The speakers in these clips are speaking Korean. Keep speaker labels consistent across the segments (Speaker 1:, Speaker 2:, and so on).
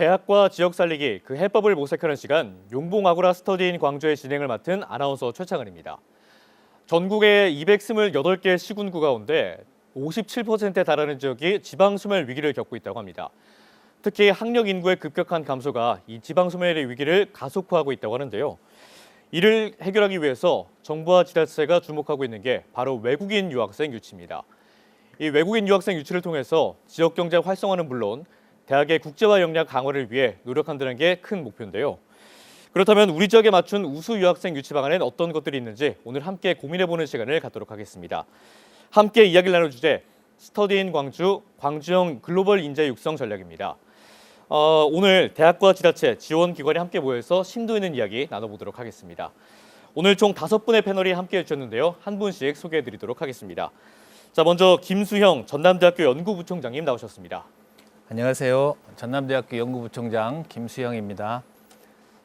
Speaker 1: 대학과 지역 살리기 그 해법을 모색하는 시간 용봉 아고라 스터디인 광주의 진행을 맡은 아나운서 최창은입니다. 전국의 228개 시군구 가운데 57%에 달하는 지역이 지방소멸 위기를 겪고 있다고 합니다. 특히 학령 인구의 급격한 감소가 이 지방소멸의 위기를 가속화하고 있다고 하는데요. 이를 해결하기 위해서 정부와 지자체가 주목하고 있는 게 바로 외국인 유학생 유치입니다. 이 외국인 유학생 유치를 통해서 지역 경제 활성화는 물론 대학의 국제화 역량 강화를 위해 노력한다는 게 큰 목표인데요. 그렇다면 우리 지역에 맞춘 우수 유학생 유치 방안엔 어떤 것들이 있는지 오늘 함께 고민해보는 시간을 갖도록 하겠습니다. 함께 이야기를 나눌 주제, 스터디인 광주, 광주형 글로벌 인재 육성 전략입니다. 오늘 대학과 지자체, 지원기관이 함께 모여서 심도 있는 이야기 나눠보도록 하겠습니다. 오늘 총 5분의 패널이 함께해 주셨는데요. 한 분씩 소개해드리도록 하겠습니다. 자, 먼저 김수형 전남대학교 연구부총장님 나오셨습니다.
Speaker 2: 안녕하세요. 전남대학교 연구부총장 김수형입니다.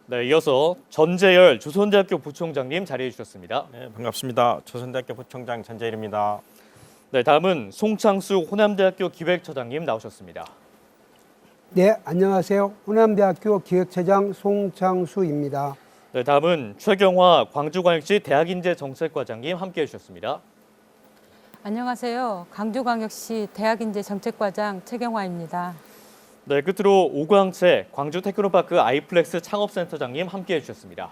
Speaker 1: 네, 이어서 전재열 조선대학교 부총장님 자리해 주셨습니다.
Speaker 3: 네, 반갑습니다. 조선대학교 부총장 전재일입니다.
Speaker 1: 네, 다음은 송창수 호남대학교 기획처장님 나오셨습니다.
Speaker 4: 네, 안녕하세요. 호남대학교 기획처장 송창수입니다.
Speaker 1: 네, 다음은 최경화 광주광역시 대학인재정책과장님 함께해 주셨습니다.
Speaker 5: 안녕하세요. 광주광역시 대학인재정책과장 최경화입니다.
Speaker 1: 네, 끝으로 오광채 광주테크노파크 아이플렉스 창업센터장님 함께해 주셨습니다.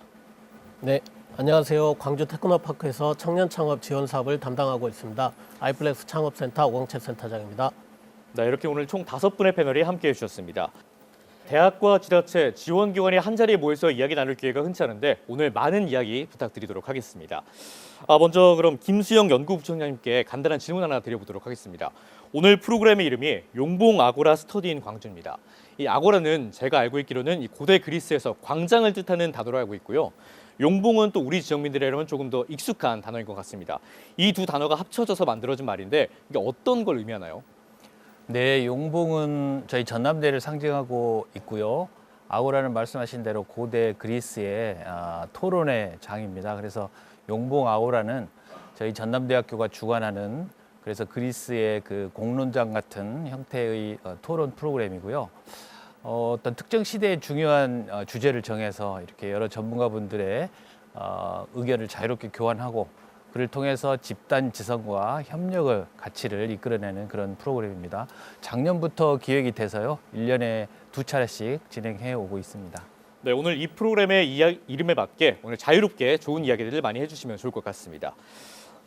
Speaker 6: 네, 안녕하세요. 광주 테크노파크에서 청년 창업 지원 사업을 담당하고 있습니다. 아이플렉스 창업센터 오광채 센터장입니다.
Speaker 1: 네, 이렇게 오늘 총 5분의 패널이 함께해 주셨습니다. 대학과 지자체, 지원기관이 한자리에 모여서 이야기 나눌 기회가 흔치 않은데 오늘 많은 이야기 부탁드리도록 하겠습니다. 먼저 그럼 김수영 연구부총장님께 간단한 질문 하나 드려보도록 하겠습니다. 오늘 프로그램의 이름이 용봉 아고라 스터디인 광주입니다. 이 아고라는 제가 알고 있기로는 이 고대 그리스에서 광장을 뜻하는 단어로 알고 있고요. 용봉은 또 우리 지역민들에게는 조금 더 익숙한 단어인 것 같습니다. 이 두 단어가 합쳐져서 만들어진 말인데 이게 어떤 걸 의미하나요?
Speaker 2: 네, 용봉은 저희 전남대를 상징하고 있고요. 아고라는 말씀하신 대로 고대 그리스의 토론의 장입니다. 그래서 용봉 아고라는 저희 전남대학교가 주관하는 그래서 그리스의 그 공론장 같은 형태의 토론 프로그램이고요. 어떤 특정 시대의 중요한 주제를 정해서 이렇게 여러 전문가분들의 의견을 자유롭게 교환하고 그를 통해서 집단 지성과 협력을 가치를 이끌어내는 그런 프로그램입니다. 작년부터 기획이 돼서요. 1년에 2차례씩 진행해 오고 있습니다.
Speaker 1: 네, 오늘 이 프로그램의 이름에 맞게 오늘 자유롭게 좋은 이야기들을 많이 해주시면 좋을 것 같습니다.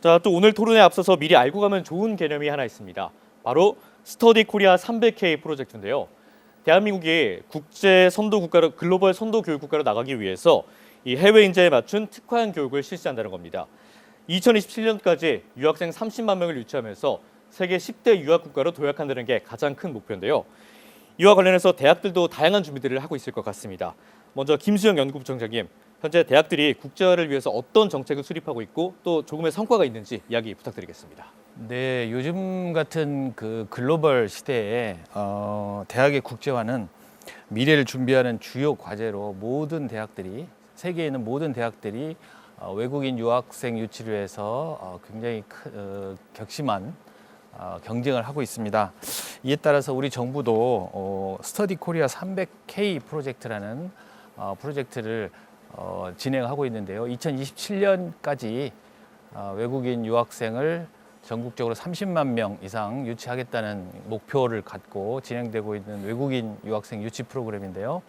Speaker 1: 자, 또 오늘 토론에 앞서서 미리 알고 가면 좋은 개념이 하나 있습니다. 바로 스터디 코리아 300K 프로젝트인데요. 대한민국이 국제 선도 국가로 글로벌 선도 교육 국가로 나가기 위해서 이 해외 인재에 맞춘 특화형 교육을 실시한다는 겁니다. 2027년까지 유학생 30만 명을 유치하면서 세계 10대 유학 국가로 도약한다는 게 가장 큰 목표인데요. 이와 관련해서 대학들도 다양한 준비들을 하고 있을 것 같습니다. 먼저 김수영 연구부총장님, 현재 대학들이 국제화를 위해서 어떤 정책을 수립하고 있고 또 조금의 성과가 있는지 이야기 부탁드리겠습니다.
Speaker 2: 네, 요즘 같은 그 글로벌 시대에 대학의 국제화는 미래를 준비하는 주요 과제로 모든 대학들이 세계에 있는 모든 대학들이 외국인 유학생 유치를 위해서 굉장히 격심한 경쟁을 하고 있습니다. 이에 따라서 우리 정부도 스터디 코리아 300K 프로젝트라는 프로젝트를 진행하고 있는데요. 2027년까지 외국인 유학생을 전국적으로 30만 명 이상 유치하겠다는 목표를 갖고 진행되고 있는 외국인 유학생 유치 프로그램인데요.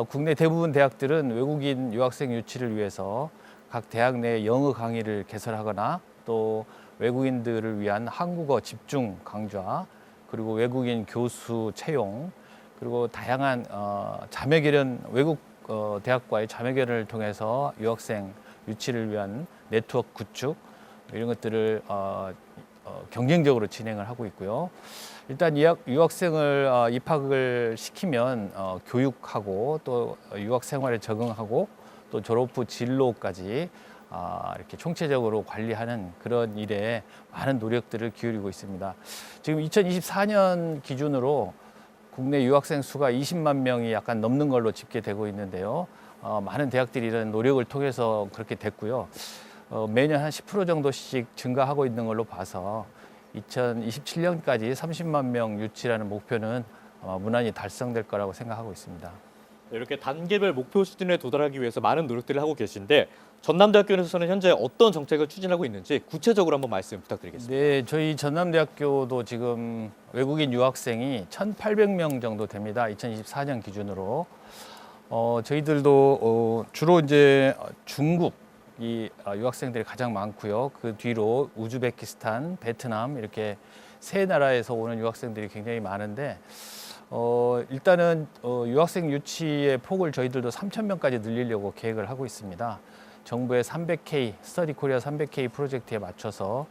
Speaker 2: 국내 대부분 대학들은 외국인 유학생 유치를 위해서 각 대학 내 영어 강의를 개설하거나 또 외국인들을 위한 한국어 집중 강좌 그리고 외국인 교수 채용 그리고 다양한 자매결연 외국 대학과의 자매결연을 통해서 유학생 유치를 위한 네트워크 구축 이런 것들을 경쟁적으로 진행을 하고 있고요. 일단 유학생을 입학을 시키면 교육하고 또 유학 생활에 적응하고 또 졸업 후 진로까지 이렇게 총체적으로 관리하는 그런 일에 많은 노력들을 기울이고 있습니다. 지금 2024년 기준으로 국내 유학생 수가 20만 명이 약간 넘는 걸로 집계되고 있는데요. 많은 대학들이 이런 노력을 통해서 그렇게 됐고요. 매년 한 10% 정도씩 증가하고 있는 걸로 봐서 2027년까지 30만 명 유치라는 목표는 무난히 달성될 거라고 생각하고 있습니다.
Speaker 1: 이렇게 단계별 목표 수준에 도달하기 위해서 많은 노력들을 하고 계신데 전남대학교에서는 현재 어떤 정책을 추진하고 있는지 구체적으로 한번 말씀 부탁드리겠습니다.
Speaker 2: 네, 저희 전남대학교도 지금 외국인 유학생이 1,800명 정도 됩니다. 2024년 기준으로. 저희들도 주로 이제 중국 이 유학생들이 가장 많고요. 그 뒤로 우즈베키스탄, 베트남 이렇게 세 나라에서 오는 유학생들이 굉장히 많은데 일단은 유학생 유치의 폭을 저희들도 3,000명까지 늘리려고 계획을 하고 있습니다. 정부의 300K, 스터디 코리아 300K 프로젝트에 맞춰서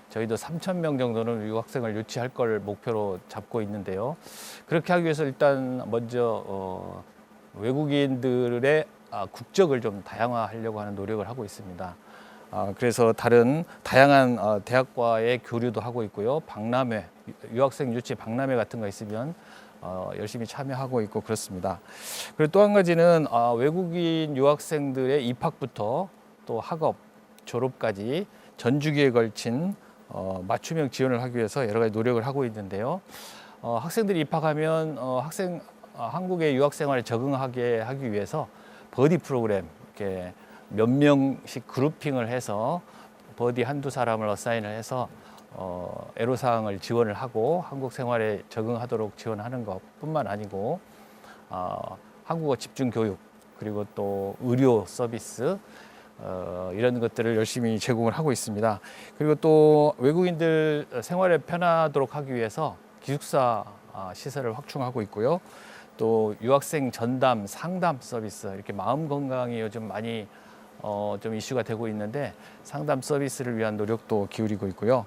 Speaker 2: 저희도 3,000명 정도는 유학생을 유치할 걸 목표로 잡고 있는데요. 그렇게 하기 위해서 일단 먼저 외국인들의 국적을 좀 다양화하려고 하는 노력을 하고 있습니다. 그래서 다양한 대학과의 교류도 하고 있고요. 박람회, 유학생 유치 박람회 같은 거 있으면 열심히 참여하고 있고 그렇습니다. 그리고 또 한 가지는 외국인 유학생들의 입학부터 또 학업, 졸업까지 전주기에 걸친 맞춤형 지원을 하기 위해서 여러 가지 노력을 하고 있는데요. 학생들이 입학하면 한국의 유학 생활에 적응하게 하기 위해서 버디 프로그램 이렇게 몇 명씩 그룹핑을 해서 버디 한두 사람을 어사인을 해서 애로사항을 지원을 하고 한국 생활에 적응하도록 지원하는 것뿐만 아니고 한국어 집중 교육 그리고 또 의료 서비스 이런 것들을 열심히 제공을 하고 있습니다. 그리고 또 외국인들 생활에 편하도록 하기 위해서 기숙사 시설을 확충하고 있고요. 또 유학생 전담, 상담 서비스 이렇게 마음 건강이 요즘 많이 좀 이슈가 되고 있는데 상담 서비스를 위한 노력도 기울이고 있고요.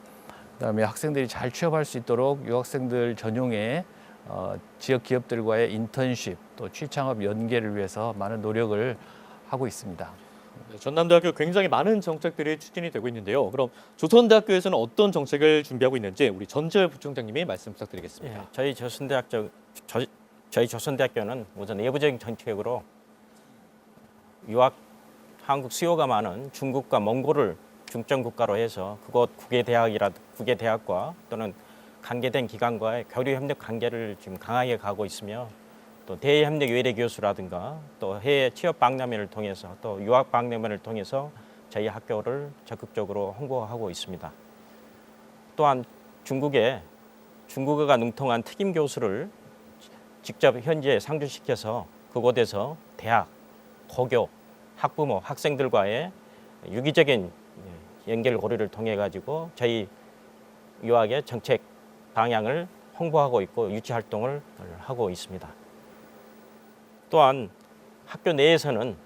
Speaker 2: 그다음에 학생들이 잘 취업할 수 있도록 유학생들 전용의 지역 기업들과의 인턴십 또 취창업 연계를 위해서 많은 노력을 하고 있습니다.
Speaker 1: 전남대학교 굉장히 많은 정책들이 추진이 되고 있는데요. 그럼 조선대학교에서는 어떤 정책을 준비하고 있는지 우리 전재열 부총장님이 말씀 부탁드리겠습니다.
Speaker 3: 예, 저희 조선대학교는 우선 내부적인 정책으로 유학 한국 수요가 많은 중국과 몽골을 중점 국가로 해서 그곳 국외 대학과 또는 관계된 기관과의 교류 협력 관계를 지금 강하게 가고 있으며 또 대외 협력 외래 교수라든가 또 해외 취업 박람회를 통해서 또 유학 박람회를 통해서 저희 학교를 적극적으로 홍보하고 있습니다. 또한 중국어가 능통한 특임 교수를 직접 현지에 상주시켜서 그곳에서 대학, 고교, 학부모, 학생들과의 유기적인 연결고리를 통해 가지고 저희 유학의 정책 방향을 홍보하고 있고 유치 활동을 하고 있습니다. 또한 학교 내에서는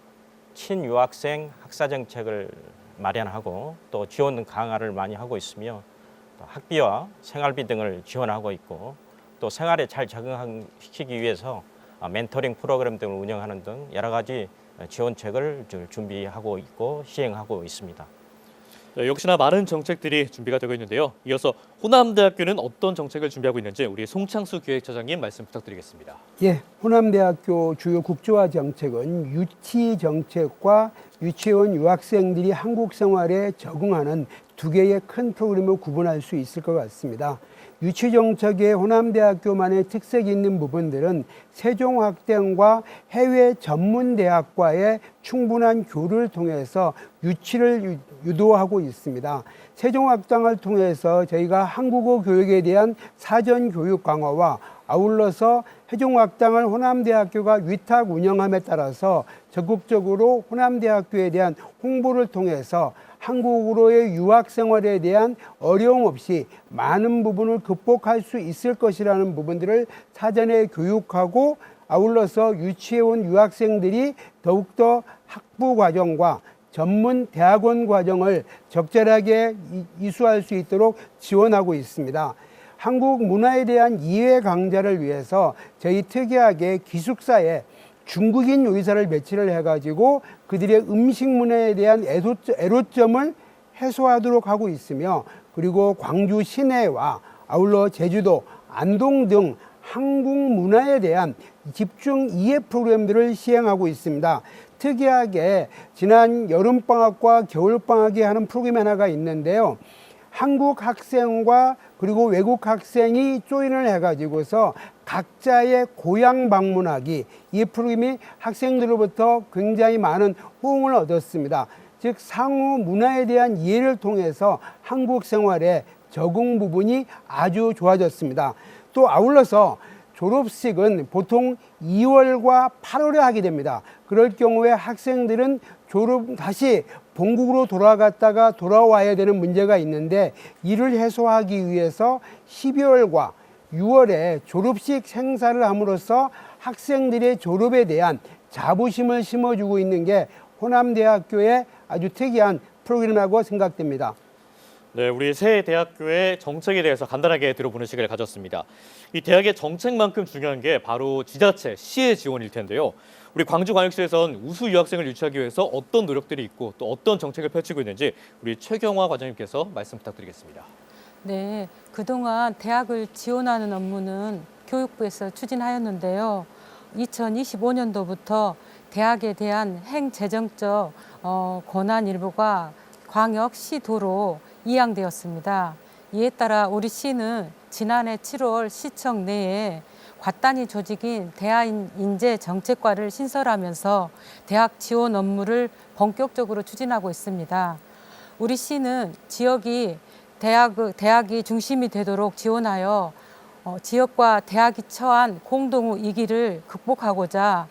Speaker 3: 친유학생 학사 정책을 마련하고 또 지원 강화를 많이 하고 있으며 또 학비와 생활비 등을 지원하고 있고 또 생활에 잘 적응시키기 위해서 멘토링 프로그램 등을 운영하는 등 여러 가지 지원책을 준비하고 있고 시행하고 있습니다.
Speaker 1: 역시나 많은 정책들이 준비가 되고 있는데요. 이어서 호남대학교는 어떤 정책을 준비하고 있는지 우리 송창수 기획처장님 말씀 부탁드리겠습니다.
Speaker 4: 예, 호남대학교 주요 국제화 정책은 유치 정책과 유치원 유학생들이 한국 생활에 적응하는 두 개의 큰 프로그램을 구분할 수 있을 것 같습니다. 유치 정책의 호남대학교만의 특색이 있는 부분들은 세종학생과 해외 전문대학과의 충분한 교류를 통해서 유치를 유도하고 있습니다. 세종학당을 통해서 저희가 한국어 교육에 대한 사전 교육 강화와 아울러서 세종학당을 호남대학교가 위탁 운영함에 따라서 적극적으로 호남대학교에 대한 홍보를 통해서 한국으로의 유학 생활에 대한 어려움 없이 많은 부분을 극복할 수 있을 것이라는 부분들을 사전에 교육하고 아울러서 유치해온 유학생들이 더욱더 학부 과정과 전문 대학원 과정을 적절하게 이수할 수 있도록 지원하고 있습니다. 한국 문화에 대한 이해 강좌를 위해서 저희 특이하게 기숙사에 중국인 요리사를 배치를 해가지고 그들의 음식 문화에 대한 애로점을 해소하도록 하고 있으며 그리고 광주 시내와 아울러 제주도, 안동 등 한국 문화에 대한 집중 이해 프로그램들을 시행하고 있습니다. 특이하게 지난 여름방학과 겨울방학에 하는 프로그램 하나가 있는데요. 한국 학생과 그리고 외국 학생이 조인을 해가지고서 각자의 고향 방문하기, 이 프로그램이 학생들로부터 굉장히 많은 호응을 얻었습니다. 즉 상호 문화에 대한 이해를 통해서 한국 생활에 적응 부분이 아주 좋아졌습니다. 또 아울러서 졸업식은 보통 2월과 8월에 하게 됩니다. 그럴 경우에 학생들은 다시 본국으로 돌아갔다가 돌아와야 되는 문제가 있는데, 이를 해소하기 위해서 12월과 6월에 졸업식 행사를 함으로써 학생들의 졸업에 대한 자부심을 심어주고 있는 게 호남대학교의 아주 특이한 프로그램이라고 생각됩니다.
Speaker 1: 네, 우리 새 대학교의 정책에 대해서 간단하게 들어보는 시간을 가졌습니다. 이 대학의 정책만큼 중요한 게 바로 지자체, 시의 지원일 텐데요. 우리 광주광역시에선 우수 유학생을 유치하기 위해서 어떤 노력들이 있고 또 어떤 정책을 펼치고 있는지 우리 최경화 과장님께서 말씀 부탁드리겠습니다.
Speaker 5: 네, 그동안 대학을 지원하는 업무는 교육부에서 추진하였는데요. 2025년도부터 대학에 대한 행재정적 권한 일부가 광역, 시도로 이양되었습니다. 이에 따라 우리 시는 지난해 7월 시청 내에 괄단위 조직인 대학인재정책과를 신설하면서 대학 지원 업무를 본격적으로 추진하고 있습니다. 우리 시는 지역이 대학이 중심이 되도록 지원하여 지역과 대학이 처한 공동 위기를 극복하고자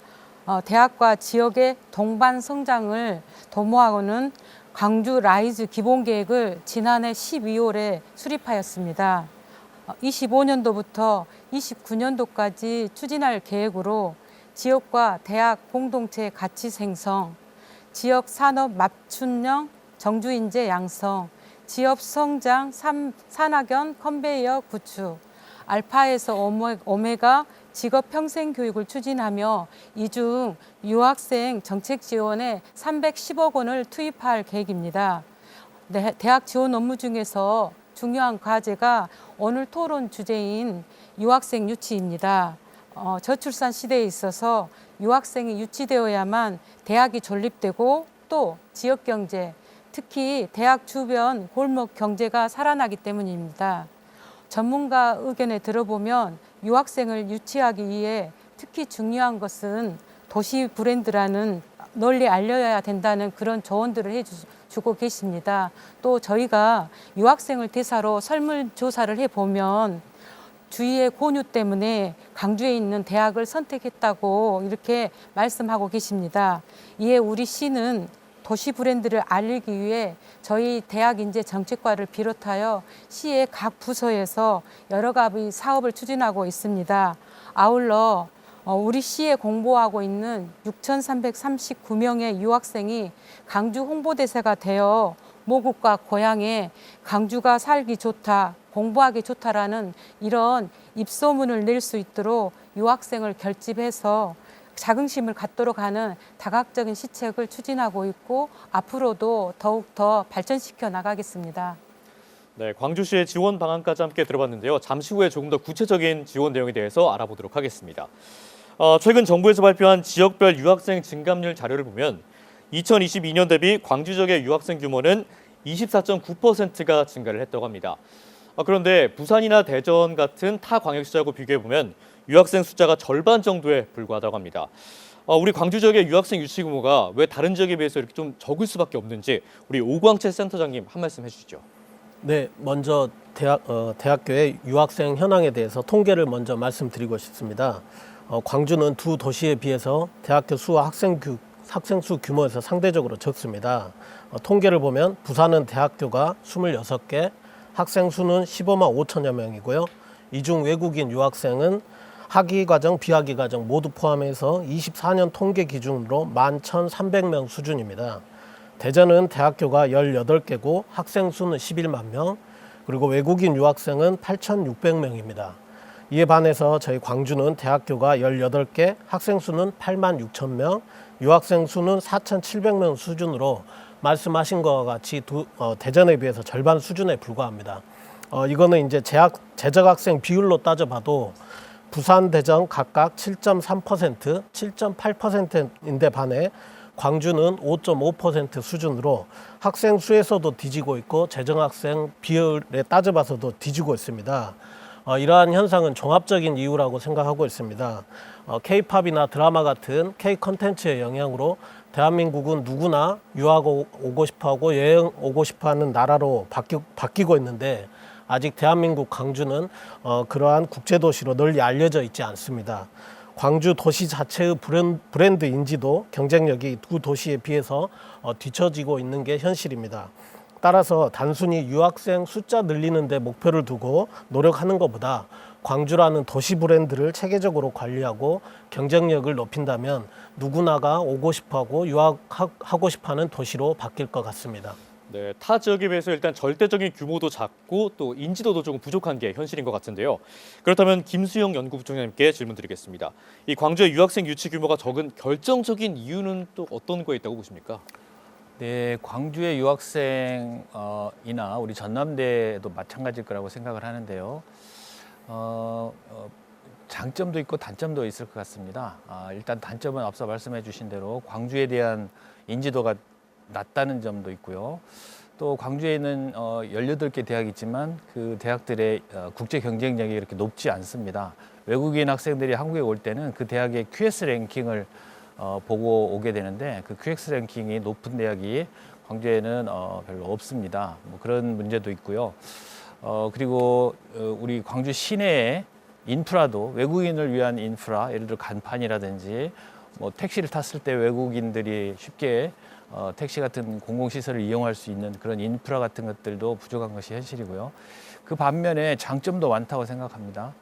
Speaker 5: 대학과 지역의 동반 성장을 도모하고는 광주 라이즈 기본계획을 지난해 12월에 수립하였습니다. 25년도부터 29년도까지 추진할 계획으로 지역과 대학 공동체 가치 생성, 지역 산업 맞춤형 정주인재 양성, 지역 성장 산학연 컨베이어 구축, 알파에서 오메가 직업 평생 교육을 추진하며 이중 유학생 정책 지원에 310억 원을 투입할 계획입니다. 대학 지원 업무 중에서 중요한 과제가 오늘 토론 주제인 유학생 유치입니다. 저출산 시대에 있어서 유학생이 유치되어야만 대학이 존립되고 또 지역 경제, 특히 대학 주변 골목 경제가 살아나기 때문입니다. 전문가 의견에 들어보면 유학생을 유치하기 위해 특히 중요한 것은 도시 브랜드라는 널리 알려야 된다는 그런 조언들을 해주고 계십니다. 또 저희가 유학생을 대사로 설문조사를 해보면 주위의 권유 때문에 광주에 있는 대학을 선택했다고 이렇게 말씀하고 계십니다. 이에 우리 시는 도시 브랜드를 알리기 위해 저희 대학인재정책과를 비롯하여 시의 각 부서에서 여러 가지 사업을 추진하고 있습니다. 아울러 우리 시에 공부하고 있는 6,339명의 유학생이 광주 홍보대사가 되어 모국과 고향에 광주가 살기 좋다, 공부하기 좋다라는 이런 입소문을 낼 수 있도록 유학생을 결집해서 자긍심을 갖도록 하는 다각적인 시책을 추진하고 있고 앞으로도 더욱더 발전시켜 나가겠습니다.
Speaker 1: 네, 광주시의 지원 방안까지 함께 들어봤는데요. 잠시 후에 조금 더 구체적인 지원 내용에 대해서 알아보도록 하겠습니다. 최근 정부에서 발표한 지역별 유학생 증감률 자료를 보면 2022년 대비 광주 지역의 유학생 규모는 24.9%가 증가를 했다고 합니다. 그런데 부산이나 대전 같은 타 광역시하고 비교해보면 유학생 숫자가 절반 정도에 불과하다고 합니다. 우리 광주 지역의 유학생 유치 규모가 왜 다른 지역에 비해서 이렇게 좀 적을 수밖에 없는지 우리 오광채 센터장님 한 말씀 해주시죠.
Speaker 6: 네, 먼저 대학교의 유학생 현황에 대해서 통계를 먼저 말씀드리고 싶습니다. 광주는 두 도시에 비해서 대학교 수와 학생 수 규모에서 상대적으로 적습니다. 통계를 보면 부산은 대학교가 26개, 학생 수는 15만 5천여 명이고요. 이중 외국인 유학생은 학위과정, 비학위과정 모두 포함해서 24년 통계 기준으로 11,300명 수준입니다. 대전은 대학교가 18개고 학생 수는 11만 명, 그리고 외국인 유학생은 8,600명입니다. 이에 반해서 저희 광주는 대학교가 18개, 학생 수는 8만 6천 명, 유학생 수는 4,700명 수준으로 말씀하신 것과 같이 대전에 비해서 절반 수준에 불과합니다. 이거는 이제 재적 학생 비율로 따져봐도 부산, 대전 각각 7.3%, 7.8%인데 반해 광주는 5.5% 수준으로 학생 수에서도 뒤지고 있고 재정학생 비율에 따져봐서도 뒤지고 있습니다. 이러한 현상은 종합적인 이유라고 생각하고 있습니다. K-팝이나 드라마 같은 K-컨텐츠의 영향으로 대한민국은 누구나 유학 오고 싶어하고 여행 오고 싶어하는 나라로 바뀌고 있는데 아직 대한민국 광주는 그러한 국제도시로 널리 알려져 있지 않습니다. 광주 도시 자체의 브랜드 인지도 경쟁력이 두 도시에 비해서 뒤처지고 있는 게 현실입니다. 따라서 단순히 유학생 숫자 늘리는 데 목표를 두고 노력하는 것보다 광주라는 도시 브랜드를 체계적으로 관리하고 경쟁력을 높인다면 누구나가 오고 싶어하고 유학하고 싶어하는 도시로 바뀔 것 같습니다.
Speaker 1: 네, 타 지역에 비해서 일단 절대적인 규모도 작고 또 인지도도 조금 부족한 게 현실인 것 같은데요. 그렇다면 김수영 연구부총장님께 질문드리겠습니다. 이 광주의 유학생 유치 규모가 적은 결정적인 이유는 또 어떤 거에 있다고 보십니까?
Speaker 2: 네, 광주의 유학생이나 우리 전남대도 마찬가지일 거라고 생각을 하는데요. 장점도 있고 단점도 있을 것 같습니다. 일단 단점은 앞서 말씀해 주신 대로 광주에 대한 인지도가 낮다는 점도 있고요. 또 광주에 있는 18개 대학이 있지만 그 대학들의 국제 경쟁력이 이렇게 높지 않습니다. 외국인 학생들이 한국에 올 때는 그 대학의 QS 랭킹을 보고 오게 되는데 그 QS 랭킹이 높은 대학이 광주에는 별로 없습니다. 뭐 그런 문제도 있고요. 그리고 우리 광주 시내에 인프라도 외국인을 위한 인프라, 예를 들어 간판이라든지 뭐 택시를 탔을 때 외국인들이 쉽게 택시 같은 공공시설을 이용할 수 있는 그런 인프라 같은 것들도 부족한 것이 현실이고요. 그 반면에 장점도 많다고 생각합니다.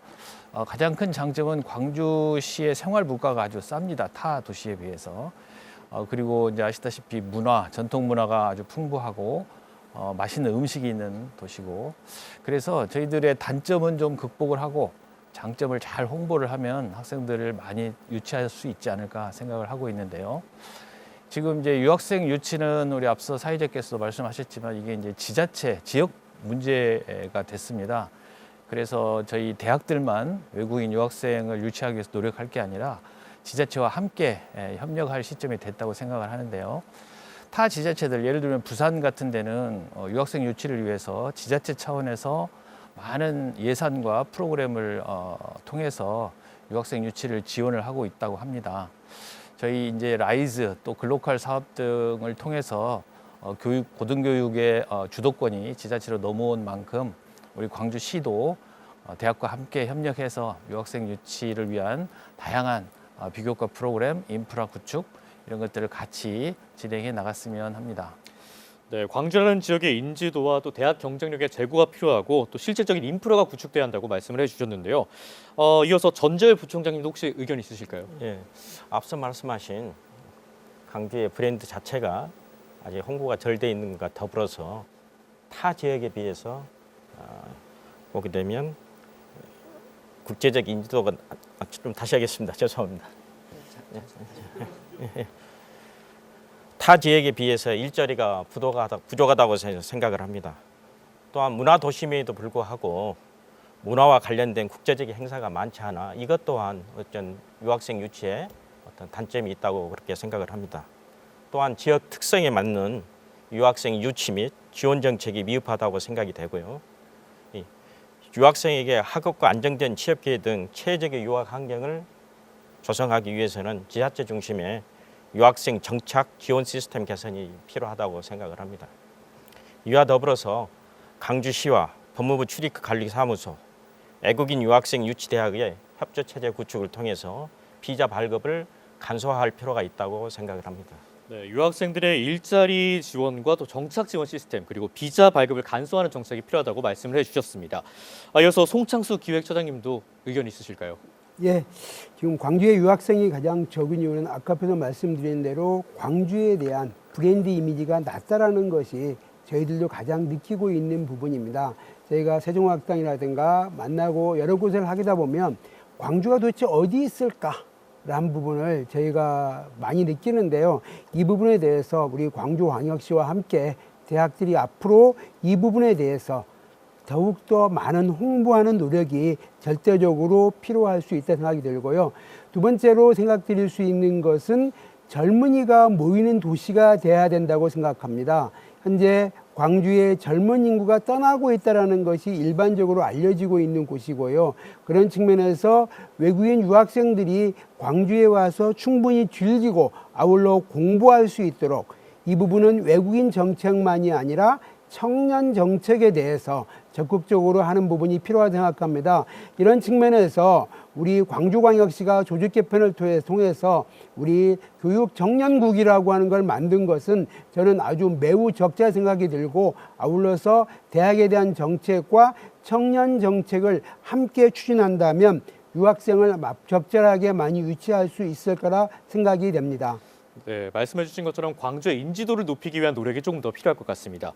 Speaker 2: 가장 큰 장점은 광주시의 생활 물가가 아주 쌉니다. 타 도시에 비해서. 그리고 이제 아시다시피 문화, 전통 문화가 아주 풍부하고 맛있는 음식이 있는 도시고, 그래서 저희들의 단점은 좀 극복을 하고 장점을 잘 홍보를 하면 학생들을 많이 유치할 수 있지 않을까 생각을 하고 있는데요. 지금 이제 유학생 유치는 우리 앞서 사회자께서도 말씀하셨지만 이게 이제 지자체, 지역 문제가 됐습니다. 그래서 저희 대학들만 외국인 유학생을 유치하기 위해서 노력할 게 아니라 지자체와 함께 협력할 시점이 됐다고 생각을 하는데요. 타 지자체들, 예를 들면 부산 같은 데는 유학생 유치를 위해서 지자체 차원에서 많은 예산과 프로그램을 통해서 유학생 유치를 지원을 하고 있다고 합니다. 저희 이제 라이즈 또 글로컬 사업 등을 통해서 고등교육의 주도권이 지자체로 넘어온 만큼 우리 광주시도 대학과 함께 협력해서 유학생 유치를 위한 다양한 비교과 프로그램, 인프라 구축 이런 것들을 같이 진행해 나갔으면 합니다.
Speaker 1: 네, 광주라는 지역의 인지도와 또 대학 경쟁력의 제고가 필요하고 또 실질적인 인프라가 구축돼야 한다고 말씀을 해주셨는데요. 이어서 전재열 부총장님도 혹시 의견 있으실까요?
Speaker 3: 예, 앞서 말씀하신 광주의 브랜드 자체가 아직 홍보가 덜 돼 있는 것과 더불어서 타 지역에 비해서 보게 되면 국제적 인지도가 좀 다시 하겠습니다. 죄송합니다. 타 지역에 비해서 일자리가 부족하다고 생각을 합니다. 또한 문화 도심에도 불구하고 문화와 관련된 국제적인 행사가 많지 않아 이것 또한 어떤 유학생 유치에 어떤 단점이 있다고 그렇게 생각을 합니다. 또한 지역 특성에 맞는 유학생 유치 및 지원 정책이 미흡하다고 생각이 되고요. 유학생에게 학업과 안정된 취업 기회 등 체계적인 유학 환경을 조성하기 위해서는 지자체 중심의 유학생 정착 지원 시스템 개선이 필요하다고 생각을 합니다. 이와 더불어서 광주시와 법무부 출입국관리사무소, 외국인 유학생 유치대학의 협조체제 구축을 통해서 비자 발급을 간소화할 필요가 있다고 생각을 합니다.
Speaker 1: 네, 유학생들의 일자리 지원과 또 정착 지원 시스템 그리고 비자 발급을 간소화하는 정책이 필요하다고 말씀을 해주셨습니다. 이어서 송창수 기획처장님도 의견 있으실까요?
Speaker 4: 예, 지금 광주의 유학생이 가장 적은 이유는 아까 앞에서 말씀드린 대로 광주에 대한 브랜드 이미지가 낮다라는 것이 저희들도 가장 느끼고 있는 부분입니다. 저희가 세종학당이라든가 만나고 여러 곳을 하다 보면 광주가 도대체 어디 있을까라는 부분을 저희가 많이 느끼는데요. 이 부분에 대해서 우리 광주광역시와 함께 대학들이 앞으로 이 부분에 대해서 더욱더 많은 홍보하는 노력이 절대적으로 필요할 수 있다 생각이 들고요. 두 번째로 생각드릴 수 있는 것은 젊은이가 모이는 도시가 돼야 된다고 생각합니다. 현재 광주의 젊은 인구가 떠나고 있다는 것이 일반적으로 알려지고 있는 곳이고요. 그런 측면에서 외국인 유학생들이 광주에 와서 충분히 즐기고 아울러 공부할 수 있도록 이 부분은 외국인 정책만이 아니라 청년 정책에 대해서 적극적으로 하는 부분이 필요하다고 생각합니다. 이런 측면에서 우리 광주광역시가 조직 개편을 통해서 우리 교육 청년국이라고 하는 걸 만든 것은 저는 아주 매우 적자 생각이 들고, 아울러서 대학에 대한 정책과 청년 정책을 함께 추진한다면 유학생을 적절하게 많이 유치할 수 있을 거라 생각이 됩니다.
Speaker 1: 네, 말씀해 주신 것처럼 광주의 인지도를 높이기 위한 노력이 조금 더 필요할 것 같습니다.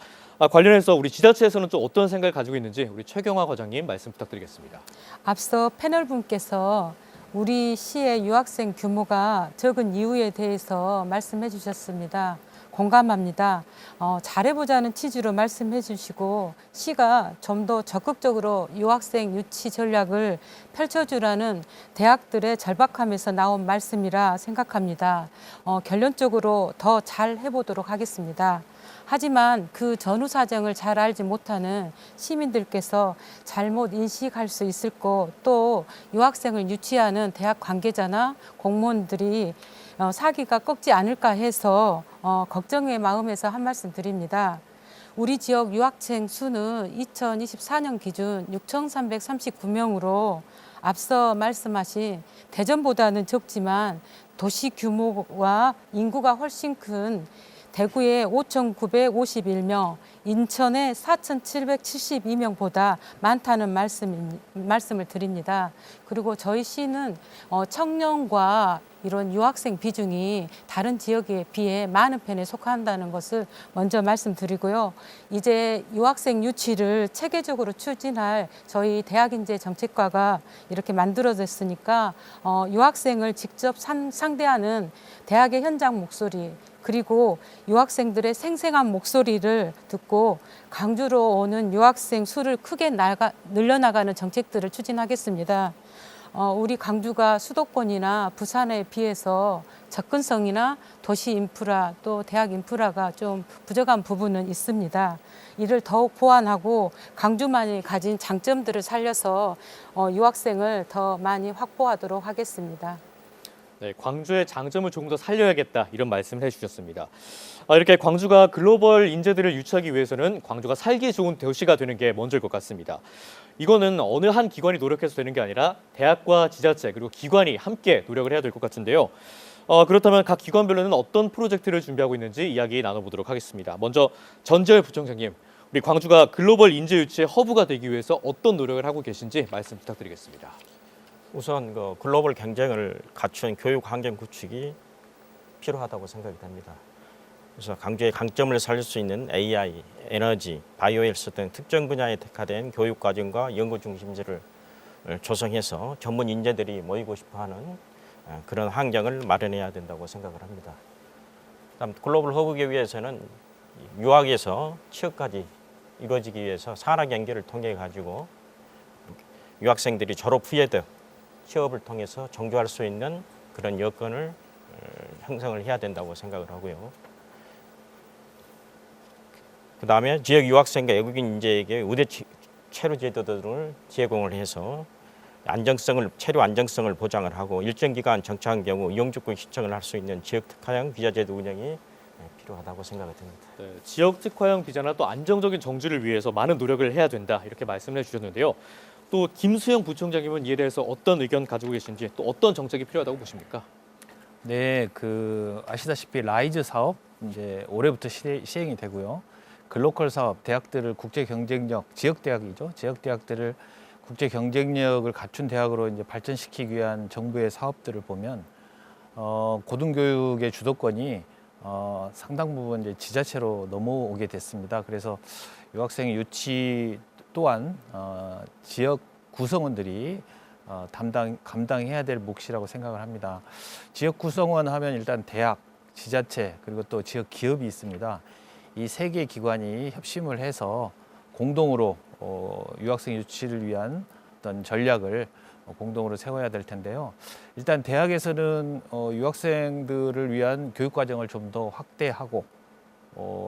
Speaker 1: 관련해서 우리 지자체에서는 좀 어떤 생각을 가지고 있는지 우리 최경화 과장님 말씀 부탁드리겠습니다.
Speaker 5: 앞서 패널 분께서 우리 시의 유학생 규모가 적은 이유에 대해서 말씀해 주셨습니다. 공감합니다. 잘해보자는 취지로 말씀해 주시고 시가 좀 더 적극적으로 유학생 유치 전략을 펼쳐주라는 대학들의 절박함에서 나온 말씀이라 생각합니다. 결론적으로 더 잘 해보도록 하겠습니다. 하지만 그 전후 사정을 잘 알지 못하는 시민들께서 잘못 인식할 수 있을 것, 또 유학생을 유치하는 대학 관계자나 공무원들이 사기가 꺾지 않을까 해서 걱정의 마음에서 한 말씀 드립니다. 우리 지역 유학생 수는 2024년 기준 6,339명으로 앞서 말씀하신 대전보다는 적지만 도시 규모와 인구가 훨씬 큰 대구의 5,951명, 인천의 4,772명보다 많다는 말씀을 드립니다. 그리고 저희 시는 청년과 이런 유학생 비중이 다른 지역에 비해 많은 편에 속한다는 것을 먼저 말씀드리고요. 이제 유학생 유치를 체계적으로 추진할 저희 대학인재 정책과가 이렇게 만들어졌으니까 유학생을 직접 상대하는 대학의 현장 목소리, 그리고 유학생들의 생생한 목소리를 듣고 광주로 오는 유학생 수를 크게 늘려나가는 정책들을 추진하겠습니다. 우리 광주가 수도권이나 부산에 비해서 접근성이나 도시 인프라 또 대학 인프라가 좀 부족한 부분은 있습니다. 이를 더욱 보완하고 광주만이 가진 장점들을 살려서 유학생을 더 많이 확보하도록 하겠습니다.
Speaker 1: 네, 광주의 장점을 조금 더 살려야겠다 이런 말씀을 해주셨습니다. 이렇게 광주가 글로벌 인재들을 유치하기 위해서는 광주가 살기 좋은 도시가 되는 게 먼저일 것 같습니다. 이거는 어느 한 기관이 노력해서 되는 게 아니라 대학과 지자체 그리고 기관이 함께 노력을 해야 될 것 같은데요. 그렇다면 각 기관별로는 어떤 프로젝트를 준비하고 있는지 이야기 나눠보도록 하겠습니다. 먼저 전재열 부총장님, 우리 광주가 글로벌 인재 유치의 허브가 되기 위해서 어떤 노력을 하고 계신지 말씀 부탁드리겠습니다.
Speaker 3: 우선 그 글로벌 경쟁을 갖춘 교육 환경 구축이 필요하다고 생각이 됩니다. 그래서 광주의 강점을 살릴 수 있는 AI, 에너지, 바이오헬스 등 특정 분야에 특화된 교육 과정과 연구 중심지를 조성해서 전문 인재들이 모이고 싶어하는 그런 환경을 마련해야 된다고 생각을 합니다. 다음 글로벌 허브기 위해서는 유학에서 취업까지 이루어지기 위해서 산학 연계를 통해 가지고 유학생들이 졸업 후에도 취업을 통해서 정주할 수 있는 그런 여건을 형성을 해야 된다고 생각을 하고요. 그다음에 지역 유학생과 외국인 인재에게 의대 체류 제도들을 제공을 해서 체류 안정성을 보장을 하고 일정 기간 정착한 경우 영주권 신청을 할 수 있는 지역 특화형 비자 제도 운영이 필요하다고 생각이 듭니다.
Speaker 1: 네, 지역 특화형 비자나 또 안정적인 정주를 위해서 많은 노력을 해야 된다 이렇게 말씀을 해주셨는데요. 또 김수영 부총장님은 이에 대해서 어떤 의견 가지고 계신지 또 어떤 정책이 필요하다고 보십니까?
Speaker 2: 네, 아시다시피 라이즈 사업 이제 올해부터 시행이 되고요. 글로컬 사업, 대학들을 국제 경쟁력, 지역 대학이죠. 지역 대학들을 국제 경쟁력을 갖춘 대학으로 이제 발전시키기 위한 정부의 사업들을 보면 고등교육의 주도권이 상당 부분 이제 지자체로 넘어오게 됐습니다. 그래서 유학생 유치 또한 지역 구성원들이 감당해야 될 몫이라고 생각을 합니다. 지역 구성원 하면 일단 대학, 지자체 그리고 또 지역 기업이 있습니다. 이 세 개의 기관이 협심을 해서 공동으로 유학생 유치를 위한 어떤 전략을 공동으로 세워야 될 텐데요. 일단 대학에서는 유학생들을 위한 교육 과정을 좀 더 확대하고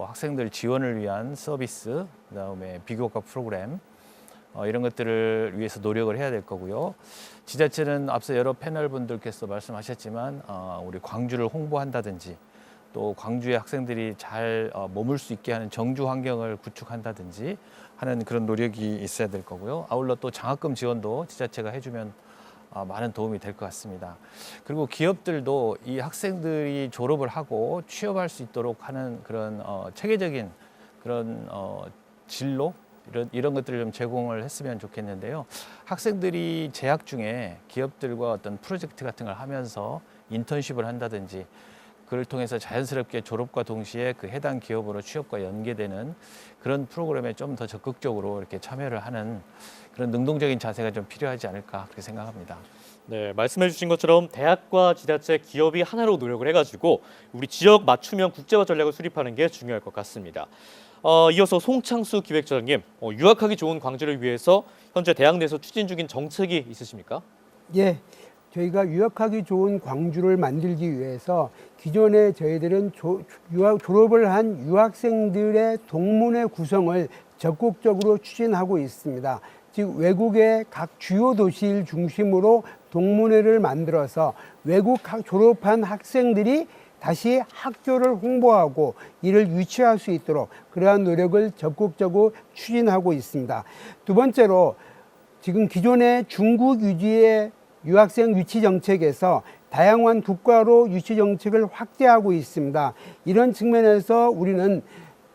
Speaker 2: 학생들 지원을 위한 서비스, 그다음에 비교과 프로그램 이런 것들을 위해서 노력을 해야 될 거고요. 지자체는 앞서 여러 패널 분들께서 말씀하셨지만 우리 광주를 홍보한다든지 또 광주의 학생들이 잘 머물 수 있게 하는 정주 환경을 구축한다든지 하는 그런 노력이 있어야 될 거고요. 아울러 또 장학금 지원도 지자체가 해주면 많은 도움이 될 것 같습니다. 그리고 기업들도 이 학생들이 졸업을 하고 취업할 수 있도록 하는 그런 체계적인 그런 진로 이런 것들을 좀 제공을 했으면 좋겠는데요. 학생들이 재학 중에 기업들과 어떤 프로젝트 같은 걸 하면서 인턴십을 한다든지 그를 통해서 자연스럽게 졸업과 동시에 그 해당 기업으로 취업과 연계되는 그런 프로그램에 좀 더 적극적으로 이렇게 참여를 하는 그런 능동적인 자세가 좀 필요하지 않을까 그렇게 생각합니다.
Speaker 1: 네, 말씀해 주신 것처럼 대학과 지자체, 기업이 하나로 노력을 해가지고 우리 지역 맞춤형 국제화 전략을 수립하는 게 중요할 것 같습니다. 이어서 송창수 기획처장님, 유학하기 좋은 광주를 위해서 현재 대학 내에서 추진 중인 정책이 있으십니까?
Speaker 4: 예, 저희가 유학하기 좋은 광주를 만들기 위해서 기존에 저희들은 졸업을 한 유학생들의 동문회 구성을 적극적으로 추진하고 있습니다. 즉 외국의 각 주요 도시를 중심으로 동문회를 만들어서 외국 졸업한 학생들이 다시 학교를 홍보하고 이를 유치할 수 있도록 그러한 노력을 적극적으로 추진하고 있습니다. 두 번째로 지금 기존의 중국 유지의 유학생 유치 정책에서 다양한 국가로 유치 정책을 확대하고 있습니다. 이런 측면에서 우리는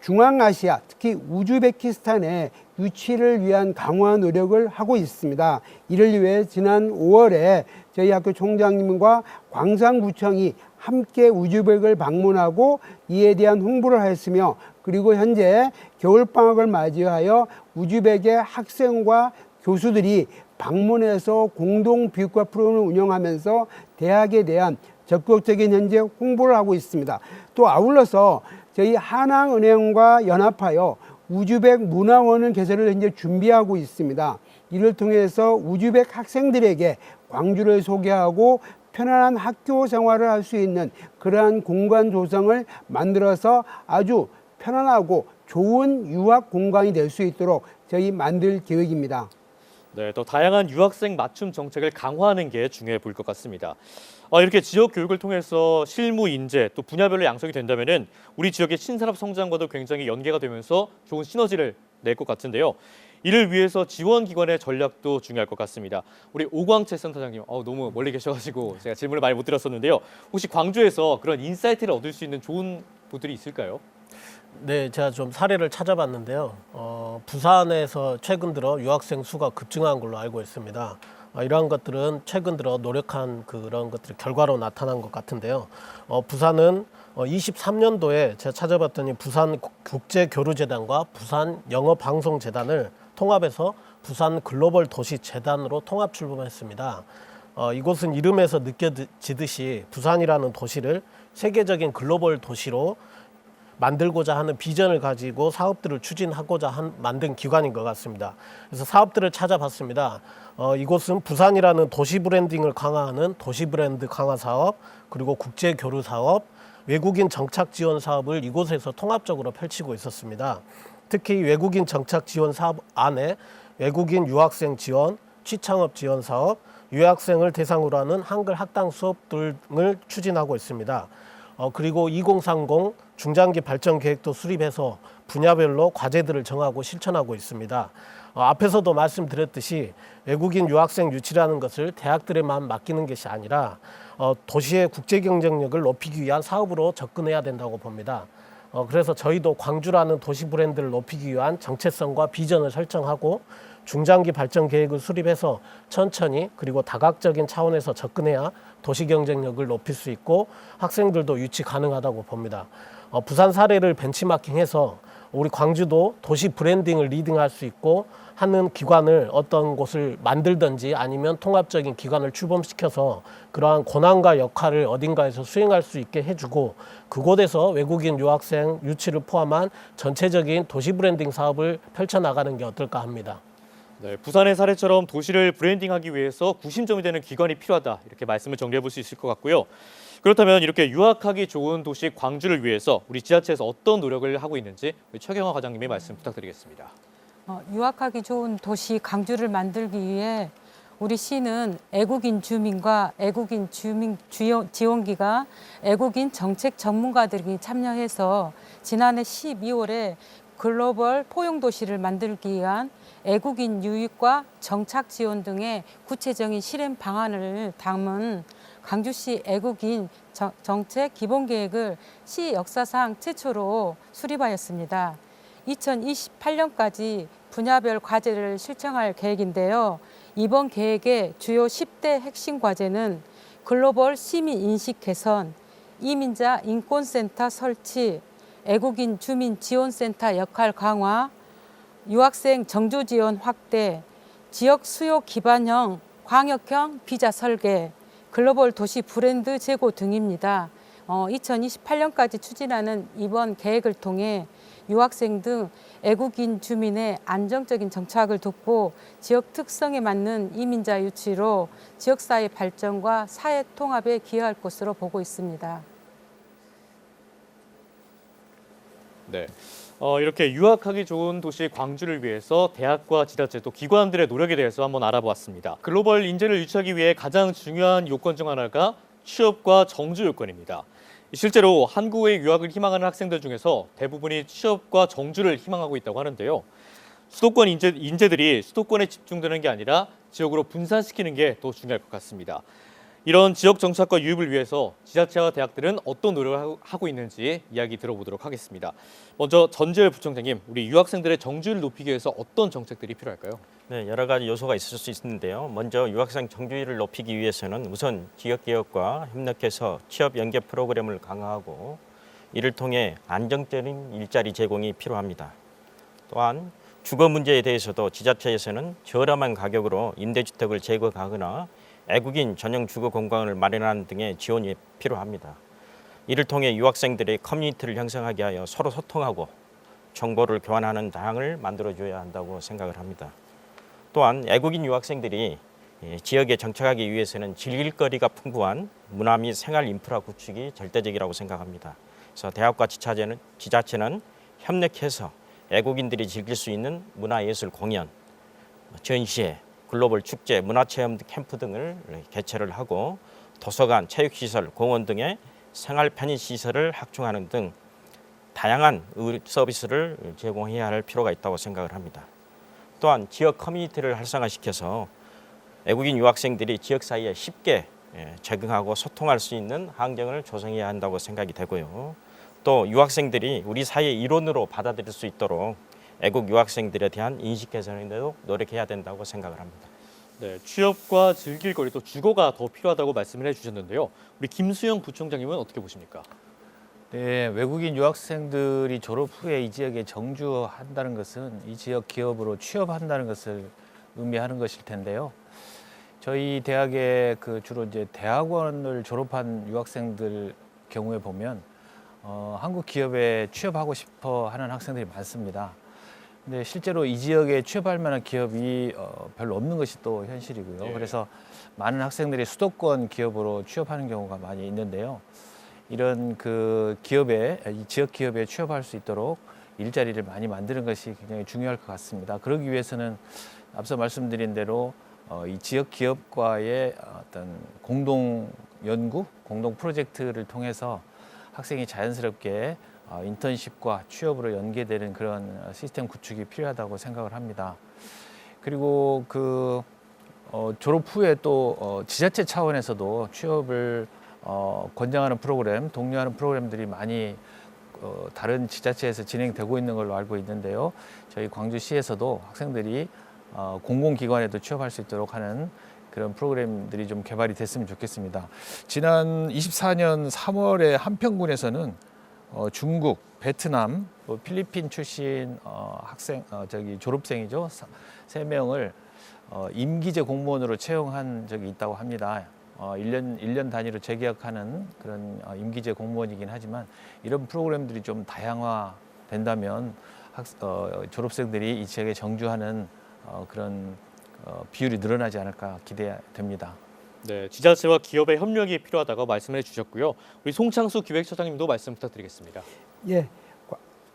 Speaker 4: 중앙아시아, 특히 우즈베키스탄의 유치를 위한 강화 노력을 하고 있습니다. 이를 위해 지난 5월에 저희 학교 총장님과 광산구청이 함께 우즈벡을 방문하고 이에 대한 홍보를 하였으며 그리고 현재 겨울방학을 맞이하여 우즈벡의 학생과 교수들이 방문해서 공동 비교과 프로그램을 운영하면서 대학에 대한 적극적인 현재 홍보를 하고 있습니다. 또 아울러서 저희 하나은행과 연합하여 우즈벡 문화원을 개설을 현재 준비하고 있습니다. 이를 통해서 우즈벡 학생들에게 광주를 소개하고 편안한 학교 생활을 할 수 있는 그러한 공간 조성을 만들어서 아주 편안하고 좋은 유학 공간이 될 수 있도록 저희 만들 계획입니다.
Speaker 1: 네, 또 다양한 유학생 맞춤 정책을 강화하는 게 중요해 보일 것 같습니다. 이렇게 지역 교육을 통해서 실무 인재 또 분야별로 양성이 된다면은 우리 지역의 신산업 성장과도 굉장히 연계가 되면서 좋은 시너지를 낼 것 같은데요. 이를 위해서 지원 기관의 전략도 중요할 것 같습니다. 우리 오광채 센터장님, 너무 멀리 계셔가지고 제가 질문을 많이 못 드렸었는데요. 혹시 광주에서 그런 인사이트를 얻을 수 있는 좋은 곳들이 있을까요?
Speaker 6: 네, 제가 좀 사례를 찾아봤는데요. 부산에서 최근 들어 유학생 수가 급증한 걸로 알고 있습니다. 이러한 것들은 최근 들어 노력한 그런 것들의 결과로 나타난 것 같은데요. 부산은 23년도에 제가 찾아봤더니 부산 국제교류재단과 부산 영어방송재단을 통합해서 부산 글로벌 도시 재단으로 통합 출범했습니다. 이곳은 이름에서 느껴지듯이 부산이라는 도시를 세계적인 글로벌 도시로 만들고자 하는 비전을 가지고 사업들을 추진하고자 만든 기관인 것 같습니다. 그래서 사업들을 찾아봤습니다. 이곳은 부산이라는 도시 브랜딩을 강화하는 도시 브랜드 강화 사업, 그리고 국제 교류 사업, 외국인 정착 지원 사업을 이곳에서 통합적으로 펼치고 있었습니다. 특히 외국인 정착 지원 사업 안에 외국인 유학생 지원, 취창업 지원 사업, 유학생을 대상으로 하는 한글 학당 수업 등을 추진하고 있습니다. 그리고 2030 중장기 발전 계획도 수립해서 분야별로 과제들을 정하고 실천하고 있습니다. 앞에서도 말씀드렸듯이 외국인 유학생 유치라는 것을 대학들에만 맡기는 것이 아니라 도시의 국제 경쟁력을 높이기 위한 사업으로 접근해야 된다고 봅니다. 그래서 저희도 광주라는 도시 브랜드를 높이기 위한 정체성과 비전을 설정하고 중장기 발전 계획을 수립해서 천천히 그리고 다각적인 차원에서 접근해야 도시 경쟁력을 높일 수 있고 학생들도 유치 가능하다고 봅니다. 부산 사례를 벤치마킹해서 우리 광주도 도시 브랜딩을 리딩할 수 있고 하는 기관을 어떤 곳을 만들든지 아니면 통합적인 기관을 출범시켜서 그러한 권한과 역할을 어딘가에서 수행할 수 있게 해주고 그곳에서 외국인 유학생 유치를 포함한 전체적인 도시 브랜딩 사업을 펼쳐나가는 게 어떨까 합니다.
Speaker 1: 네, 부산의 사례처럼 도시를 브랜딩하기 위해서 구심점이 되는 기관이 필요하다. 이렇게 말씀을 정리해 볼 수 있을 것 같고요. 그렇다면 이렇게 유학하기 좋은 도시 광주를 위해서 우리 지자체에서 어떤 노력을 하고 있는지 우리 최경화 과장님의 말씀 부탁드리겠습니다.
Speaker 5: 유학하기 좋은 도시 광주를 만들기 위해 우리 시는 애국인 주민과 애국인 주민 지원기가 애국인 정책 전문가들이 참여해서 지난해 12월에 글로벌 포용도시를 만들기 위한 애국인 유입과 정착 지원 등의 구체적인 실행 방안을 담은 광주시 애국인 정책 기본계획을 시 역사상 최초로 수립하였습니다. 2028년까지 분야별 과제를 실천할 계획인데요. 이번 계획의 주요 10대 핵심 과제는 글로벌 시민 인식 개선, 이민자 인권센터 설치, 애국인 주민 지원센터 역할 강화, 유학생 정조 지원 확대, 지역 수요 기반형 광역형 비자 설계, 글로벌 도시 브랜드 제고 등입니다. 2028년까지 추진하는 이번 계획을 통해 유학생 등 애국인 주민의 안정적인 정착을 돕고 지역 특성에 맞는 이민자 유치로 지역사회 발전과 사회 통합에 기여할 것으로 보고 있습니다.
Speaker 1: 네. 이렇게 유학하기 좋은 도시 광주를 위해서 대학과 지자체 또 기관들의 노력에 대해서 한번 알아보았습니다. 글로벌 인재를 유치하기 위해 가장 중요한 요건 중 하나가 취업과 정주 요건입니다. 실제로 한국에 유학을 희망하는 학생들 중에서 대부분이 취업과 정주를 희망하고 있다고 하는데요. 수도권 인재들이 수도권에 집중되는 게 아니라 지역으로 분산시키는 게 더 중요할 것 같습니다. 이런 지역 정착과 유입을 위해서 지자체와 대학들은 어떤 노력을 하고 있는지 이야기 들어보도록 하겠습니다. 먼저 전재열 부총장님, 우리 유학생들의 정주를 높이기 위해서 어떤 정책들이 필요할까요?
Speaker 3: 네, 여러 가지 요소가 있을 수 있는데요. 먼저 유학생 정주율을 높이기 위해서는 우선 지역기업과 협력해서 취업 연계 프로그램을 강화하고 이를 통해 안정적인 일자리 제공이 필요합니다. 또한 주거 문제에 대해서도 지자체에서는 저렴한 가격으로 임대주택을 제공하거나 애국인 전용 주거 공간을 마련하는 등의 지원이 필요합니다. 이를 통해 유학생들이 커뮤니티를 형성하게 하여 서로 소통하고 정보를 교환하는 장을 만들어줘야 한다고 생각을 합니다. 또한 애국인 유학생들이 지역에 정착하기 위해서는 즐길 거리가 풍부한 문화 및 생활 인프라 구축이 절대적이라고 생각합니다. 그래서 대학과 지자체는 협력해서 애국인들이 즐길 수 있는 문화예술 공연, 전시회, 글로벌 축제, 문화체험 캠프 등을 개최를 하고 도서관, 체육시설, 공원 등의 생활 편의시설을 확충하는 등 다양한 서비스를 제공해야 할 필요가 있다고 생각을 합니다. 또한 지역 커뮤니티를 활성화시켜서 애국인 유학생들이 지역사회에 쉽게 적응하고 소통할 수 있는 환경을 조성해야 한다고 생각이 되고요. 또 유학생들이 우리 사회의 일원으로 받아들일 수 있도록 애국 유학생들에 대한 인식 개선에도 노력해야 된다고 생각을 합니다.
Speaker 1: 네, 취업과 즐길 거리 또 주거가 더 필요하다고 말씀을 해주셨는데요. 우리 김수영 부총장님은 어떻게 보십니까?
Speaker 2: 네, 외국인 유학생들이 졸업 후에 이 지역에 정주한다는 것은 이 지역 기업으로 취업한다는 것을 의미하는 것일 텐데요. 저희 대학에 주로 이제 대학원을 졸업한 유학생들 경우에 보면 한국 기업에 취업하고 싶어 하는 학생들이 많습니다. 근데 실제로 이 지역에 취업할 만한 기업이 별로 없는 것이 또 현실이고요. 그래서 많은 학생들이 수도권 기업으로 취업하는 경우가 많이 있는데요. 이런 이 지역 기업에 취업할 수 있도록 일자리를 많이 만드는 것이 굉장히 중요할 것 같습니다. 그러기 위해서는 앞서 말씀드린 대로 이 지역 기업과의 어떤 공동 연구, 공동 프로젝트를 통해서 학생이 자연스럽게 인턴십과 취업으로 연계되는 그런 시스템 구축이 필요하다고 생각을 합니다. 그리고 졸업 후에 또 지자체 차원에서도 취업을 권장하는 프로그램, 독려하는 프로그램들이 많이 다른 지자체에서 진행되고 있는 걸로 알고 있는데요. 저희 광주시에서도 학생들이 공공기관에도 취업할 수 있도록 하는 그런 프로그램들이 좀 개발이 됐으면 좋겠습니다. 지난 24년 3월에 한평군에서는 중국, 베트남, 필리핀 출신 졸업생이죠. 3명을 임기제 공무원으로 채용한 적이 있다고 합니다. 1년 단위로 재계약하는 그런 임기제 공무원이긴 하지만 이런 프로그램들이 좀 다양화된다면 졸업생들이 이 지역에 정주하는 그런 비율이 늘어나지 않을까 기대됩니다.
Speaker 1: 네, 지자체와 기업의 협력이 필요하다고 말씀을 해주셨고요. 우리 송창수 기획처장님도 말씀 부탁드리겠습니다.
Speaker 4: 예,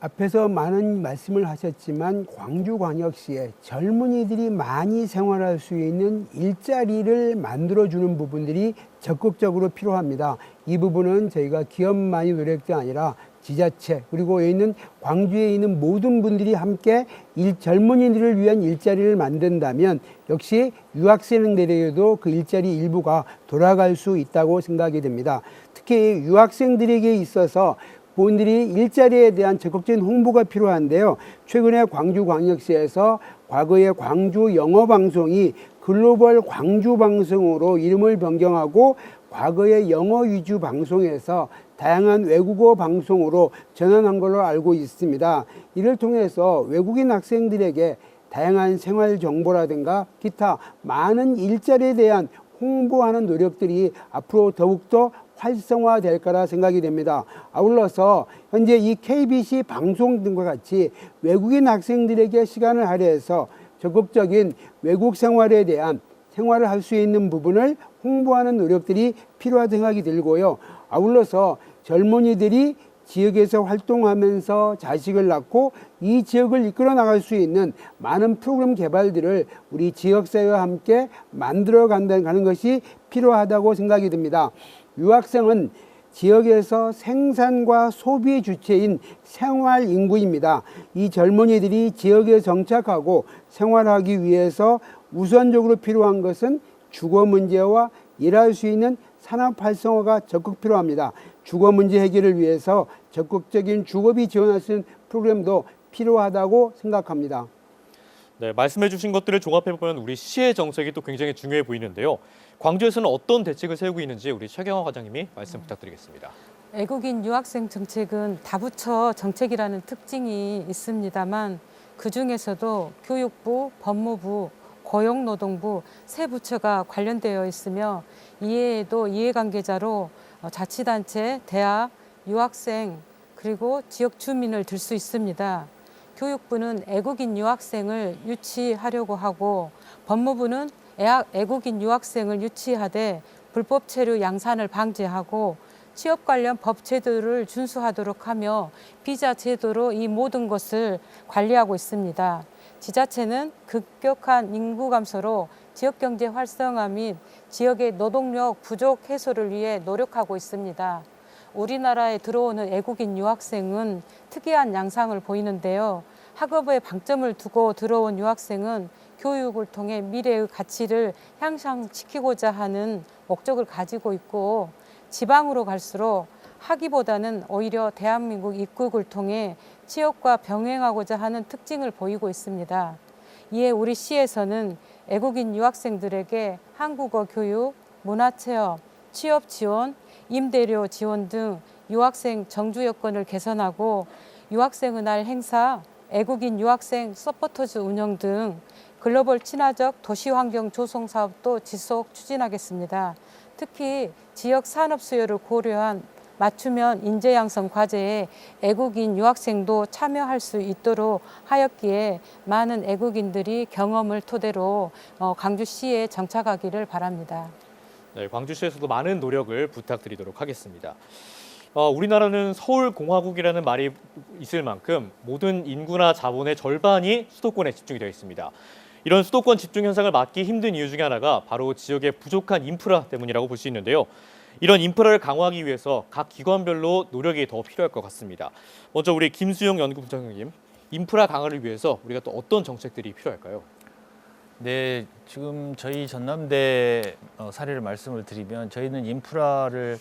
Speaker 4: 앞에서 많은 말씀을 하셨지만 광주광역시에 젊은이들이 많이 생활할 수 있는 일자리를 만들어주는 부분들이 적극적으로 필요합니다. 이 부분은 저희가 기업만이 노력이 아니라 지자체 그리고 여기 있는 광주에 있는 모든 분들이 함께 젊은이들을 위한 일자리를 만든다면 역시 유학생들에게도 그 일자리 일부가 돌아갈 수 있다고 생각이 됩니다. 특히 유학생들에게 있어서 본인들이 일자리에 대한 적극적인 홍보가 필요한데요. 최근에 광주광역시에서 과거의 광주 영어방송이 글로벌 광주방송으로 이름을 변경하고 과거의 영어 위주 방송에서 다양한 외국어 방송으로 전환한 걸로 알고 있습니다. 이를 통해서 외국인 학생들에게 다양한 생활 정보라든가 기타 많은 일자리에 대한 홍보하는 노력들이 앞으로 더욱더 활성화될 거라 생각이 됩니다. 아울러서 현재 이 KBC 방송 등과 같이 외국인 학생들에게 시간을 할애해서 적극적인 외국 생활에 대한 생활을 할 수 있는 부분을 홍보하는 노력들이 필요하다고 생각이 들고요. 아울러서 젊은이들이 지역에서 활동하면서 자식을 낳고 이 지역을 이끌어 나갈 수 있는 많은 프로그램 개발들을 우리 지역사회와 함께 만들어 가는 것이 필요하다고 생각이 듭니다. 유학생은 지역에서 생산과 소비의 주체인 생활 인구입니다. 이 젊은이들이 지역에 정착하고 생활하기 위해서 우선적으로 필요한 것은 주거 문제와 일할 수 있는 산업 활성화가 적극 필요합니다. 주거 문제 해결을 위해서 적극적인 주거비 지원할 수 있는 프로그램도 필요하다고 생각합니다.
Speaker 1: 네, 말씀해 주신 것들을 종합해 보면 우리 시의 정책이 또 굉장히 중요해 보이는데요. 광주에서는 어떤 대책을 세우고 있는지 우리 최경화 과장님이 말씀 부탁드리겠습니다.
Speaker 5: 애국인 유학생 정책은 다부처 정책이라는 특징이 있습니다만 그중에서도 교육부, 법무부, 고용노동부 세 부처가 관련되어 있으며 이외에도 이해관계자로 자치단체, 대학, 유학생 그리고 지역 주민을 들 수 있습니다. 교육부는 애국인 유학생을 유치하려고 하고 법무부는 애국인 유학생을 유치하되 불법 체류 양산을 방지하고 취업 관련 법 제도를 준수하도록 하며 비자 제도로 이 모든 것을 관리하고 있습니다. 지자체는 급격한 인구 감소로 지역 경제 활성화 및 지역의 노동력 부족 해소를 위해 노력하고 있습니다. 우리나라에 들어오는 애국인 유학생은 특이한 양상을 보이는데요. 학업에 방점을 두고 들어온 유학생은 교육을 통해 미래의 가치를 향상시키고자 하는 목적을 가지고 있고 지방으로 갈수록 하기보다는 오히려 대한민국 입국을 통해 취업과 병행하고자 하는 특징을 보이고 있습니다. 이에 우리 시에서는 애국인 유학생들에게 한국어 교육, 문화체험, 취업 지원, 임대료 지원 등 유학생 정주 여건을 개선하고 유학생의 날 행사, 애국인 유학생 서포터즈 운영 등 글로벌 친화적 도시환경 조성 사업도 지속 추진하겠습니다. 특히 지역 산업 수요를 고려한 맞춤형 인재 양성 과제에 애국인 유학생도 참여할 수 있도록 하였기에 많은 애국인들이 경험을 토대로 광주시에 정착하기를 바랍니다.
Speaker 1: 네, 광주시에서도 많은 노력을 부탁드리도록 하겠습니다. 우리나라는 서울공화국이라는 말이 있을 만큼 모든 인구나 자본의 절반이 수도권에 집중이 되어 있습니다. 이런 수도권 집중 현상을 막기 힘든 이유 중에 하나가 바로 지역의 부족한 인프라 때문이라고 볼 수 있는데요. 이런 인프라를 강화하기 위해서 각 기관별로 노력이 더 필요할 것 같습니다. 먼저 우리 김수영 연구부장님, 인프라 강화를 위해서 우리가 또 어떤 정책들이 필요할까요?
Speaker 2: 네, 지금 저희 전남대 사례를 말씀을 드리면 저희는 인프라를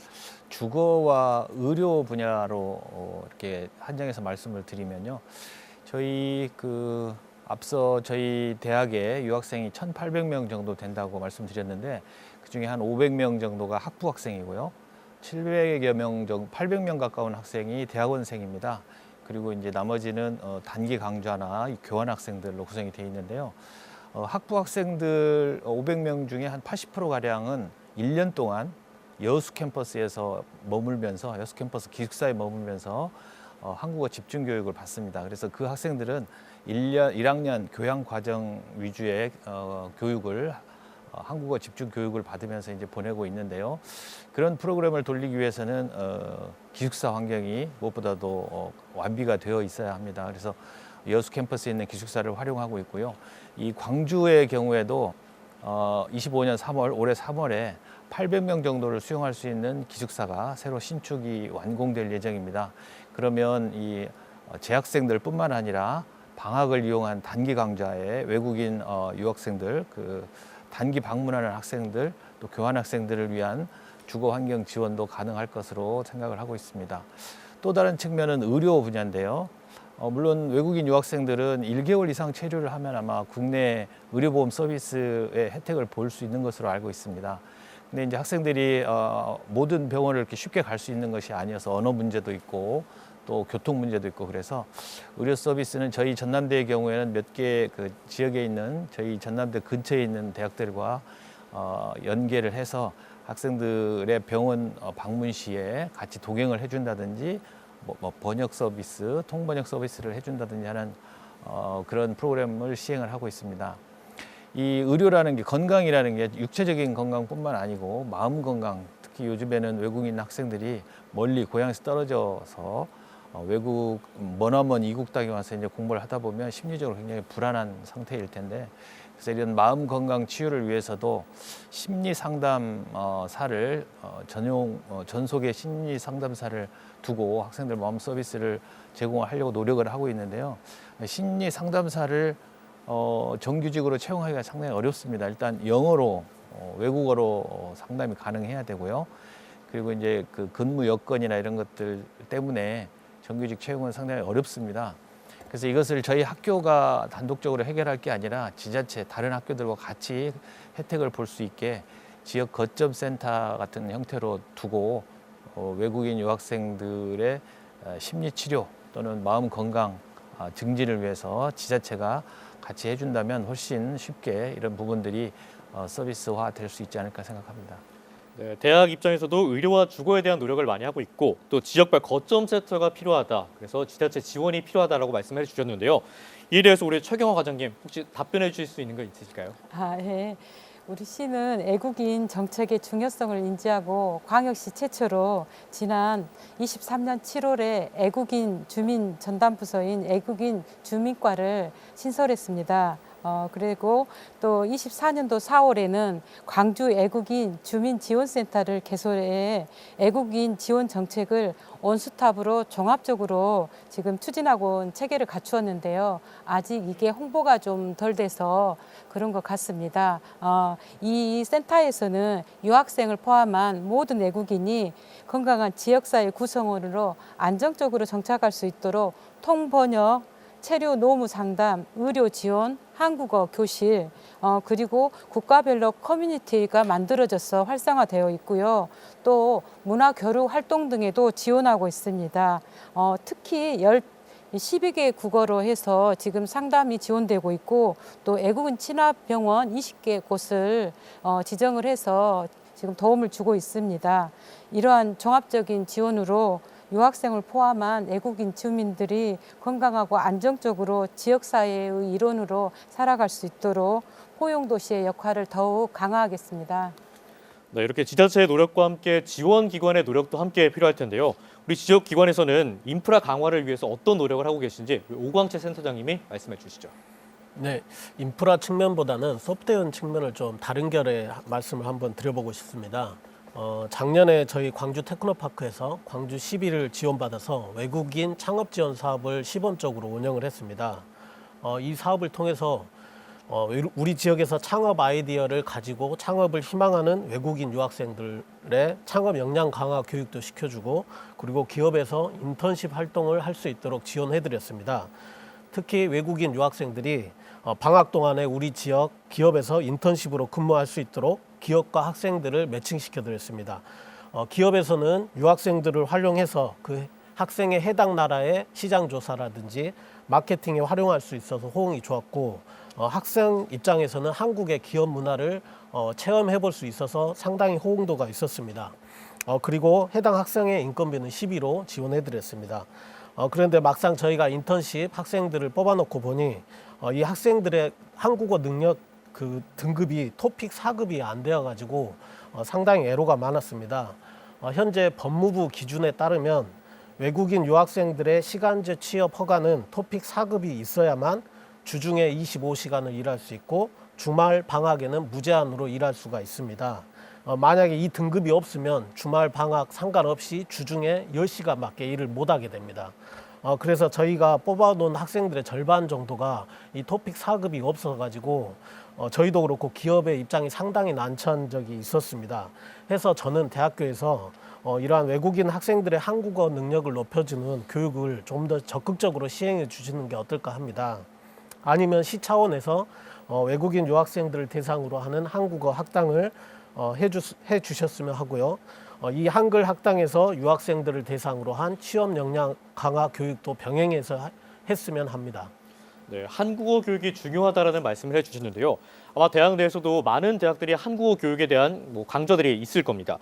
Speaker 2: 주거와 의료 분야로 이렇게 한정해서 말씀을 드리면요. 저희 앞서 저희 대학에 유학생이 1,800명 정도 된다고 말씀드렸는데 그중에 한 500명 정도가 학부 학생이고요. 700여 명 정도, 800명 가까운 학생이 대학원생입니다. 그리고 이제 나머지는 단기 강좌나 교환 학생들로 구성이 되어 있는데요. 학부 학생들 500명 중에 한 80% 가량은 1년 동안 여수 캠퍼스에서 머물면서 여수 캠퍼스 기숙사에 머물면서 한국어 집중 교육을 받습니다. 그래서 그 학생들은 1학년 교양 과정 위주의 교육을 한국어 집중 교육을 받으면서 이제 보내고 있는데요. 그런 프로그램을 돌리기 위해서는 기숙사 환경이 무엇보다도 완비가 되어 있어야 합니다. 그래서 여수 캠퍼스에 있는 기숙사를 활용하고 있고요. 이 광주의 경우에도 25년 3월, 올해 3월에 800명 정도를 수용할 수 있는 기숙사가 새로 신축이 완공될 예정입니다. 그러면 이 재학생들뿐만 아니라 방학을 이용한 단기 강좌에 외국인 유학생들, 그 단기 방문하는 학생들, 또 교환 학생들을 위한 주거 환경 지원도 가능할 것으로 생각을 하고 있습니다. 또 다른 측면은 의료 분야인데요. 물론 외국인 유학생들은 1개월 이상 체류를 하면 아마 국내 의료보험 서비스의 혜택을 볼 수 있는 것으로 알고 있습니다. 근데 이제 학생들이 모든 병원을 이렇게 쉽게 갈 수 있는 것이 아니어서 언어 문제도 있고 또 교통 문제도 있고 그래서 의료 서비스는 저희 전남대의 경우에는 몇 개 그 지역에 있는 저희 전남대 근처에 있는 대학들과 연계를 해서 학생들의 병원 방문 시에 같이 동행을 해준다든지 뭐 번역 서비스, 통번역 서비스를 해준다든지 하는 그런 프로그램을 시행을 하고 있습니다. 이 의료라는 게 건강이라는 게 육체적인 건강뿐만 아니고 마음 건강, 특히 요즘에는 외국인 학생들이 멀리 고향에서 떨어져서 외국 머나먼 이국 땅에 와서 이제 공부를 하다 보면 심리적으로 굉장히 불안한 상태일 텐데 그래서 이런 마음 건강 치유를 위해서도 심리 상담사를 전속의 심리 상담사를 두고 학생들 마음 서비스를 제공하려고 노력을 하고 있는데요. 심리 상담사를 정규직으로 채용하기가 상당히 어렵습니다. 일단 영어로 외국어로 상담이 가능해야 되고요. 그리고 이제 그 근무 여건이나 이런 것들 때문에 정규직 채용은 상당히 어렵습니다. 그래서 이것을 저희 학교가 단독적으로 해결할 게 아니라 지자체 다른 학교들과 같이 혜택을 볼 수 있게 지역 거점 센터 같은 형태로 두고 외국인 유학생들의 심리 치료 또는 마음 건강 증진을 위해서 지자체가 같이 해준다면 훨씬 쉽게 이런 부분들이 서비스화 될 수 있지 않을까 생각합니다.
Speaker 1: 네, 대학 입장에서도 의료와 주거에 대한 노력을 많이 하고 있고 또 지역별 거점 센터가 필요하다. 그래서 지자체 지원이 필요하다라고 말씀해 주셨는데요. 이에 대해서 우리 최경화 과장님 혹시 답변해 주실 수 있는 거 있으실까요?
Speaker 5: 예. 우리 시는 애국인 정책의 중요성을 인지하고 광역시 최초로 지난 23년 7월에 애국인 주민 전담 부서인 애국인 주민과를 신설했습니다. 그리고 또 24년도 4월에는 광주 애국인 주민지원센터를 개설해 애국인 지원 정책을 원스톱으로 종합적으로 지금 추진하고 온 체계를 갖추었는데요. 아직 이게 홍보가 좀 덜 돼서 그런 것 같습니다. 이 센터에서는 유학생을 포함한 모든 애국인이 건강한 지역사회 구성원으로 안정적으로 정착할 수 있도록 통번역, 체류 노무 상담, 의료 지원, 한국어 교실, 그리고 국가별로 커뮤니티가 만들어져서 활성화되어 있고요. 또 문화 교류 활동 등에도 지원하고 있습니다. 특히 12개 국어로 해서 지금 상담이 지원되고 있고 또 애국인 친화병원 20개 곳을 지정을 해서 지금 도움을 주고 있습니다. 이러한 종합적인 지원으로 유학생을 포함한 애국인 주민들이 건강하고 안정적으로 지역사회의 일원으로 살아갈 수 있도록 포용도시의 역할을 더욱 강화하겠습니다.
Speaker 1: 네, 이렇게 지자체의 노력과 함께 지원기관의 노력도 함께 필요할 텐데요. 우리 지역기관에서는 인프라 강화를 위해서 어떤 노력을 하고 계신지 오광채 센터장님이 말씀해 주시죠.
Speaker 6: 네, 인프라 측면보다는 소프트웨어 측면을 좀 다른 결의 말씀을 한번 드려보고 싶습니다. 작년에 저희 광주 테크노파크에서 광주 10일을 지원받아서 외국인 창업 지원 사업을 시범적으로 운영을 했습니다. 이 사업을 통해서 우리 지역에서 창업 아이디어를 가지고 창업을 희망하는 외국인 유학생들의 창업 역량 강화 교육도 시켜주고 그리고 기업에서 인턴십 활동을 할 수 있도록 지원해드렸습니다. 특히 외국인 유학생들이 방학 동안에 우리 지역 기업에서 인턴십으로 근무할 수 있도록 기업과 학생들을 매칭시켜드렸습니다. 기업에서는 유학생들을 활용해서 그 학생의 해당 나라의 시장 조사라든지 마케팅에 활용할 수 있어서 호응이 좋았고 학생 입장에서는 한국의 기업 문화를 체험해 볼 수 있어서 상당히 호응도가 있었습니다. 그리고 해당 학생의 인건비는 12로 지원해 드렸습니다. 그런데 막상 저희가 인턴십 학생들을 뽑아놓고 보니 이 학생들의 한국어 능력 그 등급이 토픽 4급이 안 되어가지고 상당히 애로가 많았습니다. 현재 법무부 기준에 따르면 외국인 유학생들의 시간제 취업 허가는 토픽 4급이 있어야만 주중에 25시간을 일할 수 있고 주말 방학에는 무제한으로 일할 수가 있습니다. 만약에 이 등급이 없으면 주말 방학 상관없이 주중에 10시간밖에 일을 못하게 됩니다. 그래서 저희가 뽑아놓은 학생들의 절반 정도가 이 토픽 4급이 없어가지고 저희도 그렇고 기업의 입장이 상당히 난처한 적이 있었습니다. 해서 저는 대학교에서 이러한 외국인 학생들의 한국어 능력을 높여주는 교육을 좀 더 적극적으로 시행해 주시는 게 어떨까 합니다. 아니면 시 차원에서 외국인 유학생들을 대상으로 하는 한국어 학당을 해 주셨으면 하고요. 이 한글 학당에서 유학생들을 대상으로 한 취업 역량 강화 교육도 병행해서 했으면 합니다.
Speaker 1: 네, 한국어 교육이 중요하다라는 말씀을 해주셨는데요. 아마 대학 내에서도 많은 대학들이 한국어 교육에 대한 강좌들이 있을 겁니다.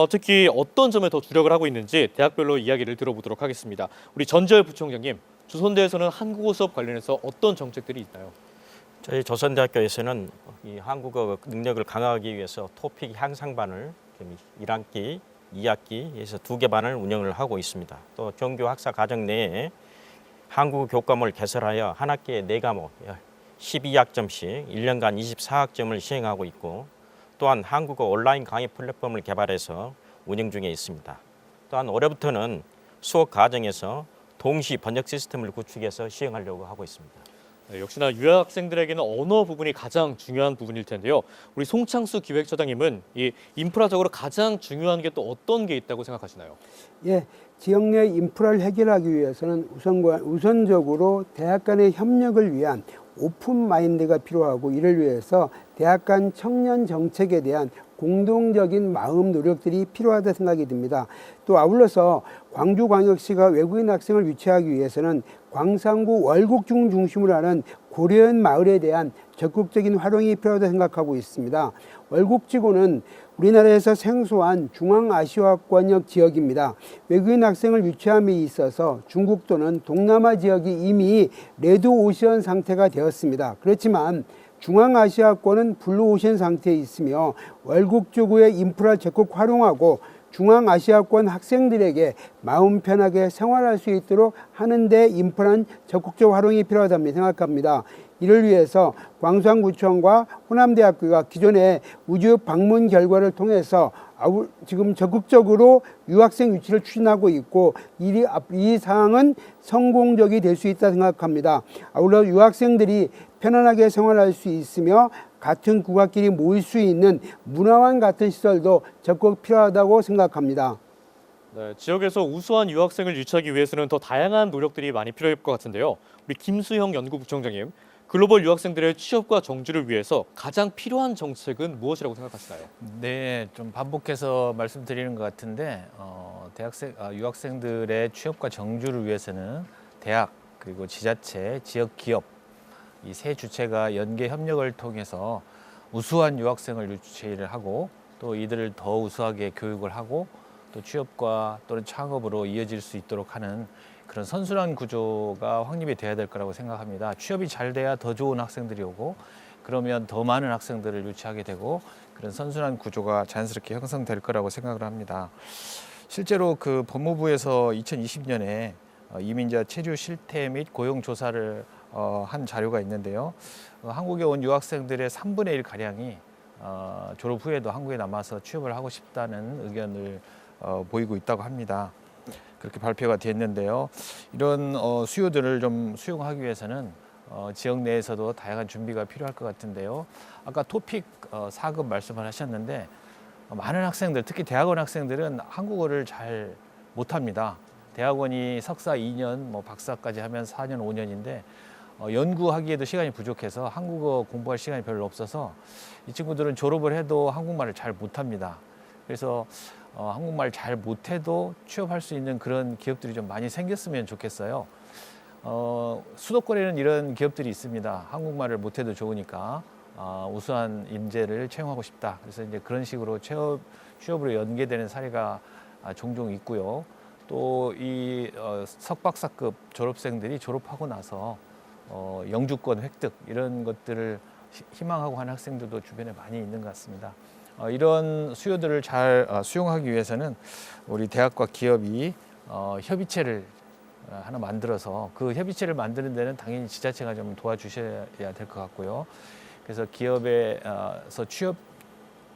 Speaker 1: 특히 어떤 점에 더 주력을 하고 있는지 대학별로 이야기를 들어보도록 하겠습니다. 우리 전재열 부총장님, 조선대에서는 한국어 수업 관련해서 어떤 정책들이 있나요?
Speaker 3: 저희 조선대학교에서는 이 한국어 능력을 강화하기 위해서 토픽 향상반을 1학기, 2학기에서 2개 반을 운영을 하고 있습니다. 또 정규 학사 과정 내에 한국어 교과목을 개설하여 한 학기에 4과목 12학점씩 1년간 24학점을 시행하고 있고, 또한 한국어 온라인 강의 플랫폼을 개발해서 운영 중에 있습니다. 또한 올해부터는 수업 과정에서 동시 번역 시스템을 구축해서 시행하려고 하고 있습니다.
Speaker 1: 네, 역시나 유학생들에게는 언어 부분이 가장 중요한 부분일 텐데요. 우리 송창수 기획처장님은 이 인프라적으로 가장 중요한 게 또 어떤 게 있다고 생각하시나요?
Speaker 4: 예, 지역 내 인프라를 해결하기 위해서는 우선적으로 대학 간의 협력을 위한 오픈 마인드가 필요하고, 이를 위해서 대학 간 청년 정책에 대한 공동적인 마음 노력들이 필요하다 생각이 듭니다. 또 아울러서 광주광역시가 외국인 학생을 유치하기 위해서는 광산구 월곡중 중심으로 하는 고려현 마을에 대한 적극적인 활용이 필요하다 생각하고 있습니다. 월곡지구는 우리나라에서 생소한 중앙아시아권역 지역입니다. 외국인 학생을 유치함에 있어서 중국 또는 동남아 지역이 이미 레드오션 상태가 되었습니다. 그렇지만 중앙아시아권은 블루오션 상태에 있으며 월곡지구의 인프라를 적극 활용하고 중앙아시아권 학생들에게 마음 편하게 생활할 수 있도록 하는 데 인프라는 적극적 활용이 필요하다고 생각합니다. 이를 위해서 광산구청과 호남대학교가 기존의 우주 방문 결과를 통해서 지금 적극적으로 유학생 유치를 추진하고 있고, 이 사항은 성공적이 될 수 있다 생각합니다. 아울러 유학생들이 편안하게 생활할 수 있으며 같은 국가끼리 모일 수 있는 문화원 같은 시설도 적극 필요하다고 생각합니다.
Speaker 1: 네, 지역에서 우수한 유학생을 유치하기 위해서는 더 다양한 노력들이 많이 필요할 것 같은데요. 우리 김수형 연구부총장님, 글로벌 유학생들의 취업과 정주를 위해서 가장 필요한 정책은 무엇이라고 생각하시나요?
Speaker 2: 네, 좀 반복해서 말씀드리는 것 같은데 유학생들의 취업과 정주를 위해서는 대학 그리고 지자체, 지역 기업 이 세 주체가 연계 협력을 통해서 우수한 유학생을 유치를 하고, 또 이들을 더 우수하게 교육을 하고 또 취업과 또는 창업으로 이어질 수 있도록 하는 그런 선순환 구조가 확립이 돼야 될 거라고 생각합니다. 취업이 잘 돼야 더 좋은 학생들이 오고, 그러면 더 많은 학생들을 유치하게 되고, 그런 선순환 구조가 자연스럽게 형성될 거라고 생각을 합니다. 실제로 그 법무부에서 2020년에 이민자 체류 실태 및 고용 조사를 한 자료가 있는데요. 한국에 온 유학생들의 3분의 1 가량이 졸업 후에도 한국에 남아서 취업을 하고 싶다는 의견을 보이고 있다고 합니다. 그렇게 발표가 됐는데요. 이런 수요들을 좀 수용하기 위해서는 지역 내에서도 다양한 준비가 필요할 것 같은데요. 아까 토픽 4급 말씀을 하셨는데, 많은 학생들, 특히 대학원 학생들은 한국어를 잘 못합니다. 대학원이 석사 2년, 박사까지 하면 4년, 5년인데 연구하기에도 시간이 부족해서 한국어 공부할 시간이 별로 없어서 이 친구들은 졸업을 해도 한국말을 잘 못합니다. 그래서 한국말 잘 못해도 취업할 수 있는 그런 기업들이 좀 많이 생겼으면 좋겠어요. 수도권에는 이런 기업들이 있습니다. 한국말을 못해도 좋으니까 우수한 인재를 채용하고 싶다. 그래서 이제 그런 식으로 취업으로 연계되는 사례가 종종 있고요. 또 이 석박사급 졸업생들이 졸업하고 나서 영주권 획득 이런 것들을 희망하고 하는 학생들도 주변에 많이 있는 것 같습니다. 이런 수요들을 잘 수용하기 위해서는 우리 대학과 기업이 협의체를 하나 만들어서 그 협의체를 만드는 데는 당연히 지자체가 좀 도와주셔야 될 것 같고요. 그래서 기업에서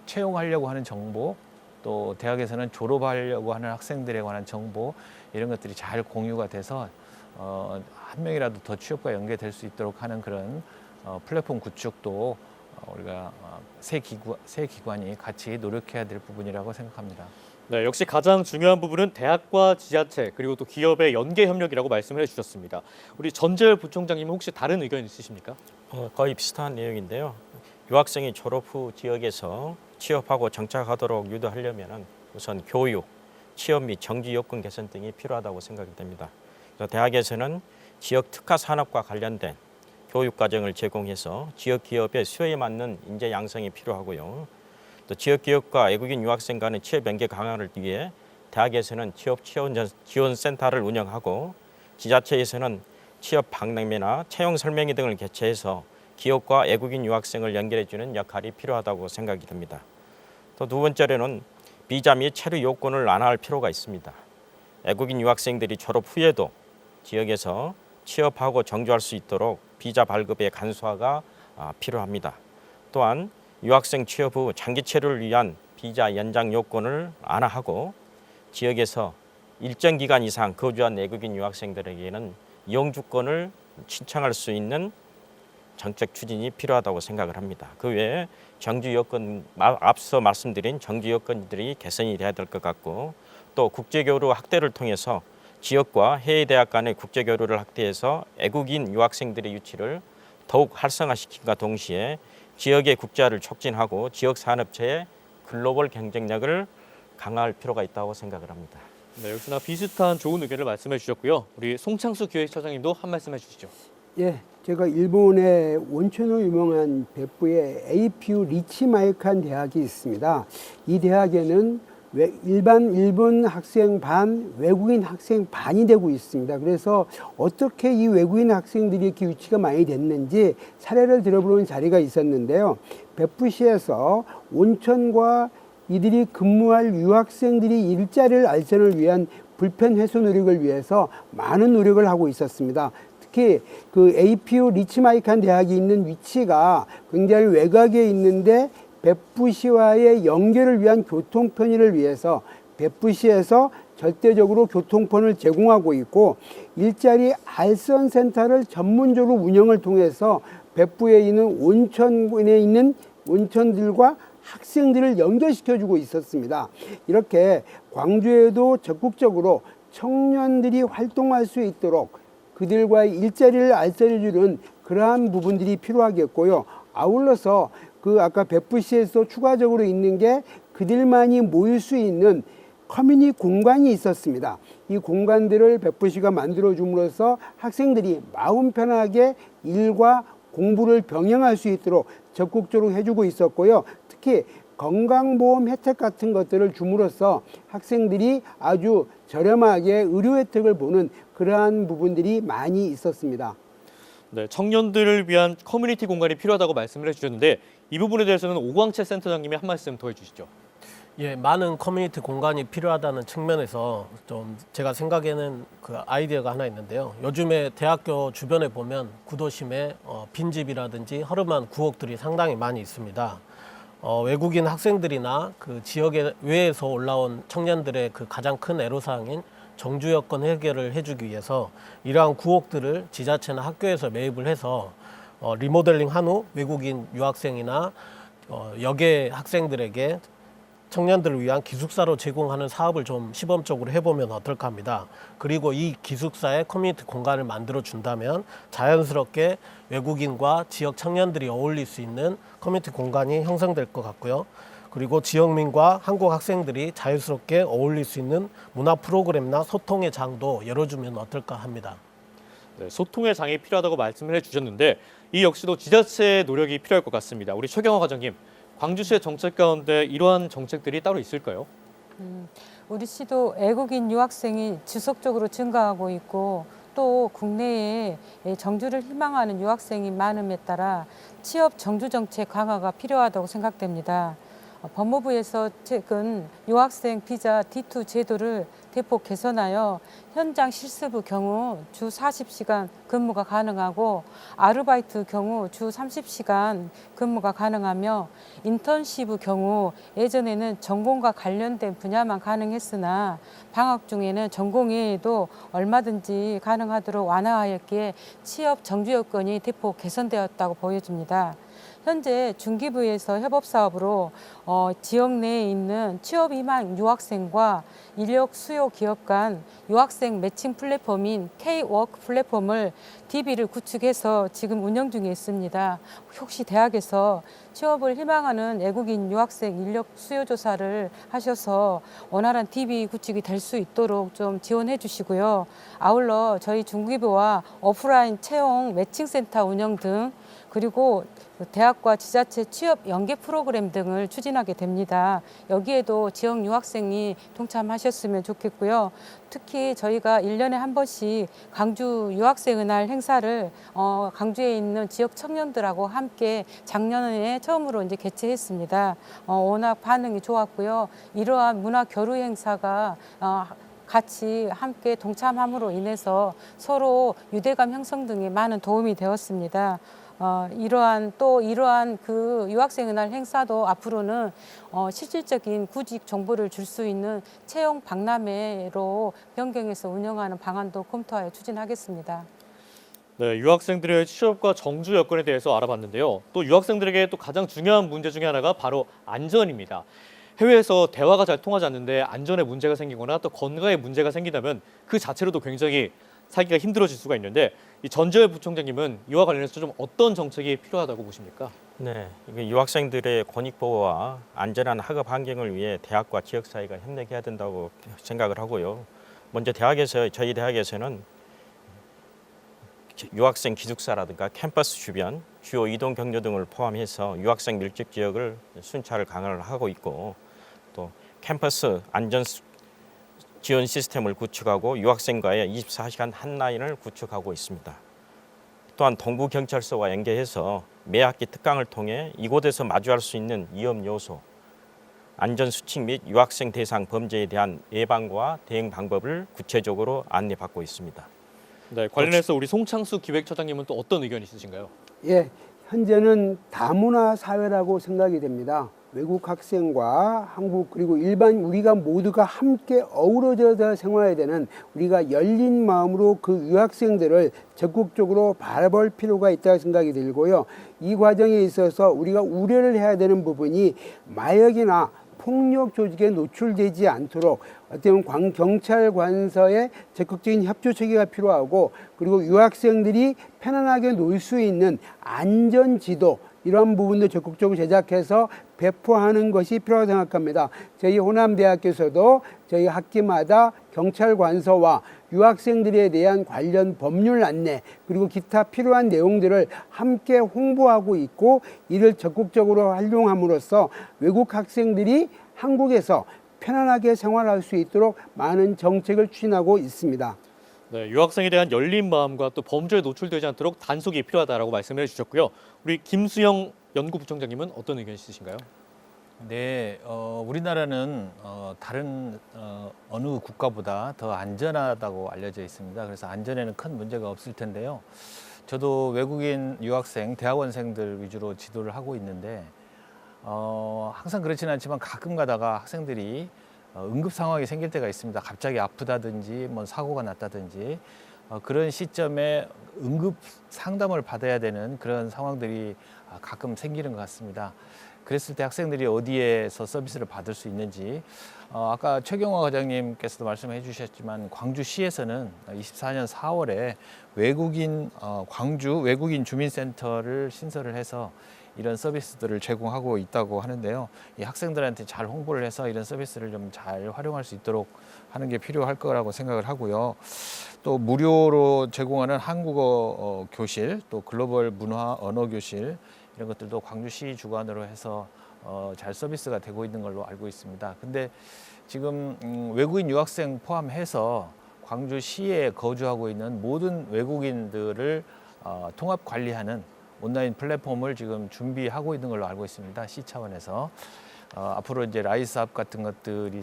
Speaker 2: 채용하려고 하는 정보, 또 대학에서는 졸업하려고 하는 학생들에 관한 정보 이런 것들이 잘 공유가 돼서 한 명이라도 더 취업과 연계될 수 있도록 하는 그런 플랫폼 구축도 우리가 세 기관이 같이 노력해야 될 부분이라고 생각합니다.
Speaker 1: 네, 역시 가장 중요한 부분은 대학과 지자체 그리고 또 기업의 연계 협력이라고 말씀을 해주셨습니다. 우리 전재열 부총장님은 혹시 다른 의견 있으십니까?
Speaker 3: 거의 비슷한 내용인데요. 유학생이 졸업 후 지역에서 취업하고 정착하도록 유도하려면 우선 교육, 취업 및 정지 여건 개선 등이 필요하다고 생각이 됩니다. 그래서 대학에서는 지역 특화 산업과 관련된 교육 과정을 제공해서 지역 기업의 수요에 맞는 인재 양성이 필요하고요. 또 지역 기업과 외국인 유학생 간의 취업 연계 강화를 위해 대학에서는 취업 지원 센터를 운영하고 지자체에서는 취업 박람회나 채용 설명회 등을 개최해서 기업과 외국인 유학생을 연결해주는 역할이 필요하다고 생각이 듭니다. 또 두 번째로는 비자 및 체류 요건을 완화할 필요가 있습니다. 외국인 유학생들이 졸업 후에도 지역에서 취업하고 정주할 수 있도록 비자 발급의 간소화가 필요합니다. 또한 유학생 취업 후 장기 체류를 위한 비자 연장 요건을 완화하고 지역에서 일정 기간 이상 거주한 외국인 유학생들에게는 영주권을 신청할 수 있는 정책 추진이 필요하다고 생각을 합니다. 그 외에 정주 여건, 앞서 말씀드린 정주 여건들이 개선이 돼야 될 것 같고 또 국제교류 확대를 통해서 지역과 해외 대학 간의 국제교류를 확대해서 외국인 유학생들의 유치를 더욱 활성화시킨과 동시에 지역의 국제화를 촉진하고 지역 산업체의 글로벌 경쟁력을 강화할 필요가 있다고 생각을 합니다.
Speaker 1: 네, 역시나 비슷한 좋은 의견을 말씀해 주셨고요. 우리 송창수 기획처장님도 한 말씀 해주시죠.
Speaker 4: 예, 제가 일본의 온천으로 유명한 백부의 APU 리치마이칸 대학이 있습니다. 이 대학에는 일반 일본 학생 반, 외국인 학생 반이 되고 있습니다. 그래서 어떻게 이 외국인 학생들이 이렇게 유치가 많이 됐는지 사례를 들어보는 자리가 있었는데요. 백부시에서 온천과 이들이 근무할 유학생들이 일자리를 알선을 위한 불편 해소 노력을 위해서 많은 노력을 하고 있었습니다. 특히 그 APU 리치마이칸 대학이 있는 위치가 굉장히 외곽에 있는데 백부시와의 연결을 위한 교통 편의를 위해서 백부시에서 절대적으로 교통편을 제공하고 있고 일자리 알선 센터를 전문적으로 운영을 통해서 백부에 있는 온천군에 있는 온천들과 학생들을 연결시켜주고 있었습니다. 이렇게 광주에도 적극적으로 청년들이 활동할 수 있도록 그들과의 일자리를 알선해주는 그러한 부분들이 필요하겠고요. 아울러서 그 아까 백부시에서 추가적으로 있는 게 그들만이 모일 수 있는 커뮤니티 공간이 있었습니다. 이 공간들을 백부시가 만들어줌으로써 학생들이 마음 편하게 일과 공부를 병행할 수 있도록 적극적으로 해주고 있었고요. 특히 건강보험 혜택 같은 것들을 줌으로써 학생들이 아주 저렴하게 의료 혜택을 보는 그러한 부분들이 많이 있었습니다.
Speaker 1: 네, 청년들을 위한 커뮤니티 공간이 필요하다고 말씀을 해주셨는데 이 부분에 대해서는 오광채 센터장님이 한 말씀 더 해주시죠.
Speaker 6: 예, 많은 커뮤니티 공간이 필요하다는 측면에서 좀 제가 생각에는 그 아이디어가 하나 있는데요. 요즘에 대학교 주변에 보면 구도심에 빈집이라든지 허름한 구옥들이 상당히 많이 있습니다. 외국인 학생들이나 그 지역의 외에서 올라온 청년들의 그 가장 큰 애로사항인 정주 여건 해결을 해주기 위해서 이러한 구옥들을 지자체나 학교에서 매입을 해서 리모델링 한 후 외국인 유학생이나 여계 학생들에게 청년들을 위한 기숙사로 제공하는 사업을 좀 시범적으로 해보면 어떨까 합니다. 그리고 이 기숙사에 커뮤니티 공간을 만들어 준다면 자연스럽게 외국인과 지역 청년들이 어울릴 수 있는 커뮤니티 공간이 형성될 것 같고요. 그리고 지역민과 한국 학생들이 자유스럽게 어울릴 수 있는 문화 프로그램이나 소통의 장도 열어주면 어떨까 합니다.
Speaker 1: 네, 소통의 장이 필요하다고 말씀을 해주셨는데 이 역시도 지자체의 노력이 필요할 것 같습니다. 우리 최경화 과장님, 광주시의 정책 가운데 이러한 정책들이 따로 있을까요?
Speaker 5: 우리 시도 외국인 유학생이 지속적으로 증가하고 있고 또 국내에 정주를 희망하는 유학생이 많음에 따라 취업 정주 정책 강화가 필요하다고 생각됩니다. 법무부에서 최근 유학생 비자 D2 제도를 대폭 개선하여 현장 실습의 경우 주 40시간 근무가 가능하고 아르바이트 경우 주 30시간 근무가 가능하며 인턴십의 경우 예전에는 전공과 관련된 분야만 가능했으나 방학 중에는 전공 외에도 얼마든지 가능하도록 완화하였기에 취업 정주 여건이 대폭 개선되었다고 보여집니다. 현재 중기부에서 협업사업으로 지역 내에 있는 취업 희망 유학생과 인력 수요 기업 간 유학생 매칭 플랫폼인 K-워크 플랫폼을 DB를 구축해서 지금 운영 중에 있습니다. 혹시 대학에서 취업을 희망하는 외국인 유학생 인력 수요 조사를 하셔서 원활한 DB 구축이 될 수 있도록 좀 지원해 주시고요. 아울러 저희 중기부와 오프라인 채용 매칭센터 운영 등 그리고 대학과 지자체 취업 연계 프로그램 등을 추진하게 됩니다. 여기에도 지역 유학생이 동참하셨으면 좋겠고요. 특히 저희가 1년에 한 번씩 광주 유학생의 날 행사를 광주에 있는 지역 청년들하고 함께 작년에 처음으로 이제 개최했습니다. 워낙 반응이 좋았고요. 이러한 문화 교류 행사가 같이 함께 동참함으로 인해서 서로 유대감 형성 등에 많은 도움이 되었습니다. 이러한 그 유학생의 날 행사도 앞으로는 실질적인 구직 정보를 줄 수 있는 채용 박람회로 변경해서 운영하는 방안도 검토하여 추진하겠습니다.
Speaker 1: 네, 유학생들의 취업과 정주 여건에 대해서 알아봤는데요. 또 유학생들에게 또 가장 중요한 문제 중에 하나가 바로 안전입니다. 해외에서 대화가 잘 통하지 않는데 안전에 문제가 생기거나 또 건강에 문제가 생기다면 그 자체로도 굉장히 살기가 힘들어질 수가 있는데 이 전재열 부총장님은 이와 관련해서 좀 어떤 정책이 필요하다고 보십니까?
Speaker 3: 네, 이게 유학생들의 권익 보호와 안전한 학업 환경을 위해 대학과 지역 사회가 협력해야 된다고 생각을 하고요. 먼저 저희 대학에서는 유학생 기숙사라든가 캠퍼스 주변 주요 이동 경로 등을 포함해서 유학생 밀집 지역을 순찰을 강화를 하고 있고 또 캠퍼스 안전 지원 시스템을 구축하고 유학생과의 24시간 핫라인을 구축하고 있습니다. 또한 동부경찰서와 연계해서 매 학기 특강을 통해 이곳에서 마주할 수 있는 위험 요소, 안전수칙 및 유학생 대상 범죄에 대한 예방과 대응 방법을 구체적으로 안내받고 있습니다.
Speaker 1: 네, 관련해서 우리 송창수 기획처장님은 또 어떤 의견이 있으신가요?
Speaker 4: 예, 현재는 다문화 사회라고 생각이 됩니다. 외국 학생과 한국 그리고 일반 우리가 모두가 함께 어우러져서 생활해야 되는 우리가 열린 마음으로 그 유학생들을 적극적으로 바라볼 필요가 있다고 생각이 들고요. 이 과정에 있어서 우리가 우려를 해야 되는 부분이 마약이나 폭력 조직에 노출되지 않도록 어떻게 보면 경찰 관서의 적극적인 협조 체계가 필요하고 그리고 유학생들이 편안하게 놀 수 있는 안전 지도 이런 부분도 적극적으로 제작해서 배포하는 것이 필요하다고 생각합니다. 저희 호남대학교에서도 저희 학기마다 경찰 관서와 유학생들에 대한 관련 법률 안내 그리고 기타 필요한 내용들을 함께 홍보하고 있고 이를 적극적으로 활용함으로써 외국 학생들이 한국에서 편안하게 생활할 수 있도록 많은 정책을 추진하고 있습니다.
Speaker 1: 네, 유학생에 대한 열린 마음과 또 범죄에 노출되지 않도록 단속이 필요하다라고 말씀을 해주셨고요. 우리 김수영 연구부총장님은 어떤 의견 있으신가요?
Speaker 2: 네, 우리나라는 다른 어느 국가보다 더 안전하다고 알려져 있습니다. 그래서 안전에는 큰 문제가 없을 텐데요. 저도 외국인 유학생, 대학원생들 위주로 지도를 하고 있는데 항상 그렇지는 않지만 가끔 가다가 학생들이 응급 상황이 생길 때가 있습니다. 갑자기 아프다든지 뭐 사고가 났다든지 그런 시점에 응급 상담을 받아야 되는 그런 상황들이 가끔 생기는 것 같습니다. 그랬을 때 학생들이 어디에서 서비스를 받을 수 있는지 아까 최경화 과장님께서도 말씀해 주셨지만 광주시에서는 24년 4월에 광주 외국인 주민센터를 신설을 해서 이런 서비스들을 제공하고 있다고 하는데요. 이 학생들한테 잘 홍보를 해서 이런 서비스를 좀 잘 활용할 수 있도록 하는 게 필요할 거라고 생각을 하고요. 또 무료로 제공하는 한국어 교실, 또 글로벌 문화 언어 교실 이런 것들도 광주시 주관으로 해서 잘 서비스가 되고 있는 걸로 알고 있습니다. 근데 지금 외국인 유학생 포함해서 광주시에 거주하고 있는 모든 외국인들을 통합 관리하는 온라인 플랫폼을 지금 준비하고 있는 걸로 알고 있습니다. 시 차원에서 앞으로 이제 라이스업 같은 것들이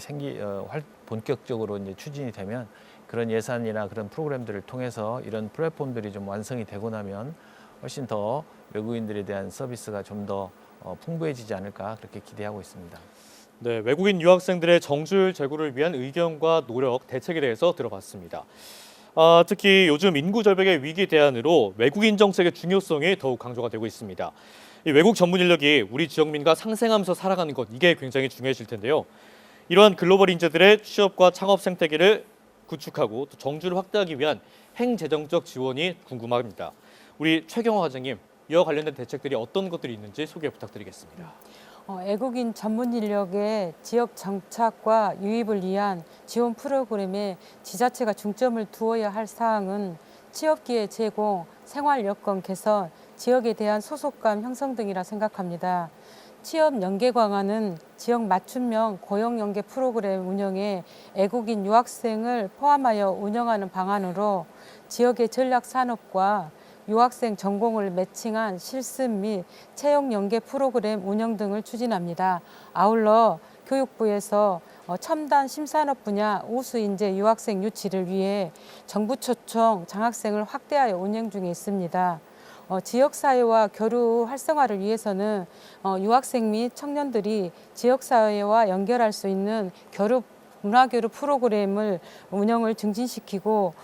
Speaker 2: 본격적으로 이제 추진이 되면 그런 예산이나 그런 프로그램들을 통해서 이런 플랫폼들이 좀 완성이 되고 나면 훨씬 더 외국인들에 대한 서비스가 좀 더 풍부해지지 않을까 그렇게 기대하고 있습니다.
Speaker 1: 네, 외국인 유학생들의 정주율 제고를 위한 의견과 노력, 대책에 대해서 들어봤습니다. 특히 요즘 인구 절벽의 위기 대안으로 외국인 정책의 중요성이 더욱 강조가 되고 있습니다. 이 외국 전문 인력이 우리 지역민과 상생하면서 살아가는 것, 이게 굉장히 중요해질 텐데요. 이러한 글로벌 인재들의 취업과 창업 생태계를 구축하고 또 정주를 확대하기 위한 행재정적 지원이 궁금합니다. 우리 최경화 과장님, 이와 관련된 대책들이 어떤 것들이 있는지 소개 부탁드리겠습니다.
Speaker 5: 외국인 전문 인력의 지역 정착과 유입을 위한 지원 프로그램에 지자체가 중점을 두어야 할 사항은 취업기회 제공, 생활 여건 개선, 지역에 대한 소속감 형성 등이라 생각합니다. 취업 연계 강화는 지역 맞춤형 고용 연계 프로그램 운영에 외국인 유학생을 포함하여 운영하는 방안으로 지역의 전략 산업과 유학생 전공을 매칭한 실습 및 채용 연계 프로그램 운영 등을 추진합니다. 아울러 교육부에서 첨단 심산업 분야 우수 인재 유학생 유치를 위해 정부 초청 장학생을 확대하여 운영 중에 있습니다. 지역사회와 교류 활성화를 위해서는 유학생 및 청년들이 지역사회와 연결할 수 있는 문화교류 프로그램을 운영을 증진시키고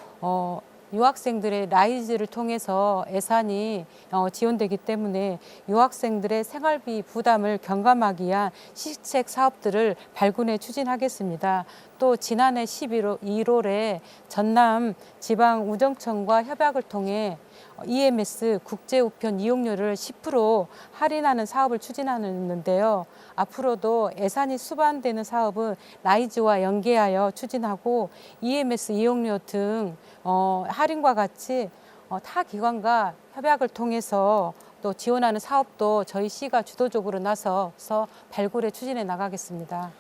Speaker 5: 유학생들의 라이즈를 통해서 예산이 지원되기 때문에 유학생들의 생활비 부담을 경감하기 위한 시책 사업들을 발굴해 추진하겠습니다. 또 지난해 1월에 전남 지방우정청과 협약을 통해 EMS 국제우편 이용료를 10% 할인하는 사업을 추진하는데요. 앞으로도 예산이 수반되는 사업은 라이즈와 연계하여 추진하고 EMS 이용료 등 할인과 같이 타 기관과 협약을 통해서 또 지원하는 사업도 저희 시가 주도적으로 나서서 발굴에 추진해 나가겠습니다.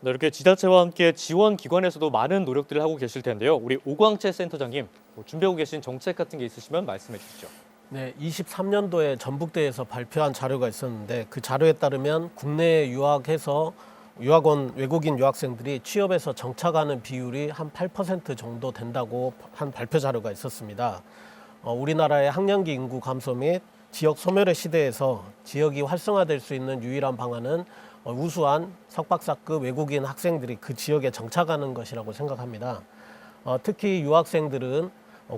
Speaker 1: 네, 이렇게 지자체와 함께 지원 기관에서도 많은 노력들을 하고 계실 텐데요. 우리 오광채 센터장님, 준비하고 계신 정책 같은 게 있으시면 말씀해 주시죠.
Speaker 6: 네, 23년도에 전북대에서 발표한 자료가 있었는데 그 자료에 따르면 국내에 유학해서 유학원 외국인 유학생들이 취업해서 정착하는 비율이 한 8% 정도 된다고 한 발표 자료가 있었습니다. 우리나라의 학령기 인구 감소 및 지역 소멸의 시대에서 지역이 활성화될 수 있는 유일한 방안은 우수한 석박사급 외국인 학생들이 그 지역에 정착하는 것이라고 생각합니다. 특히 유학생들은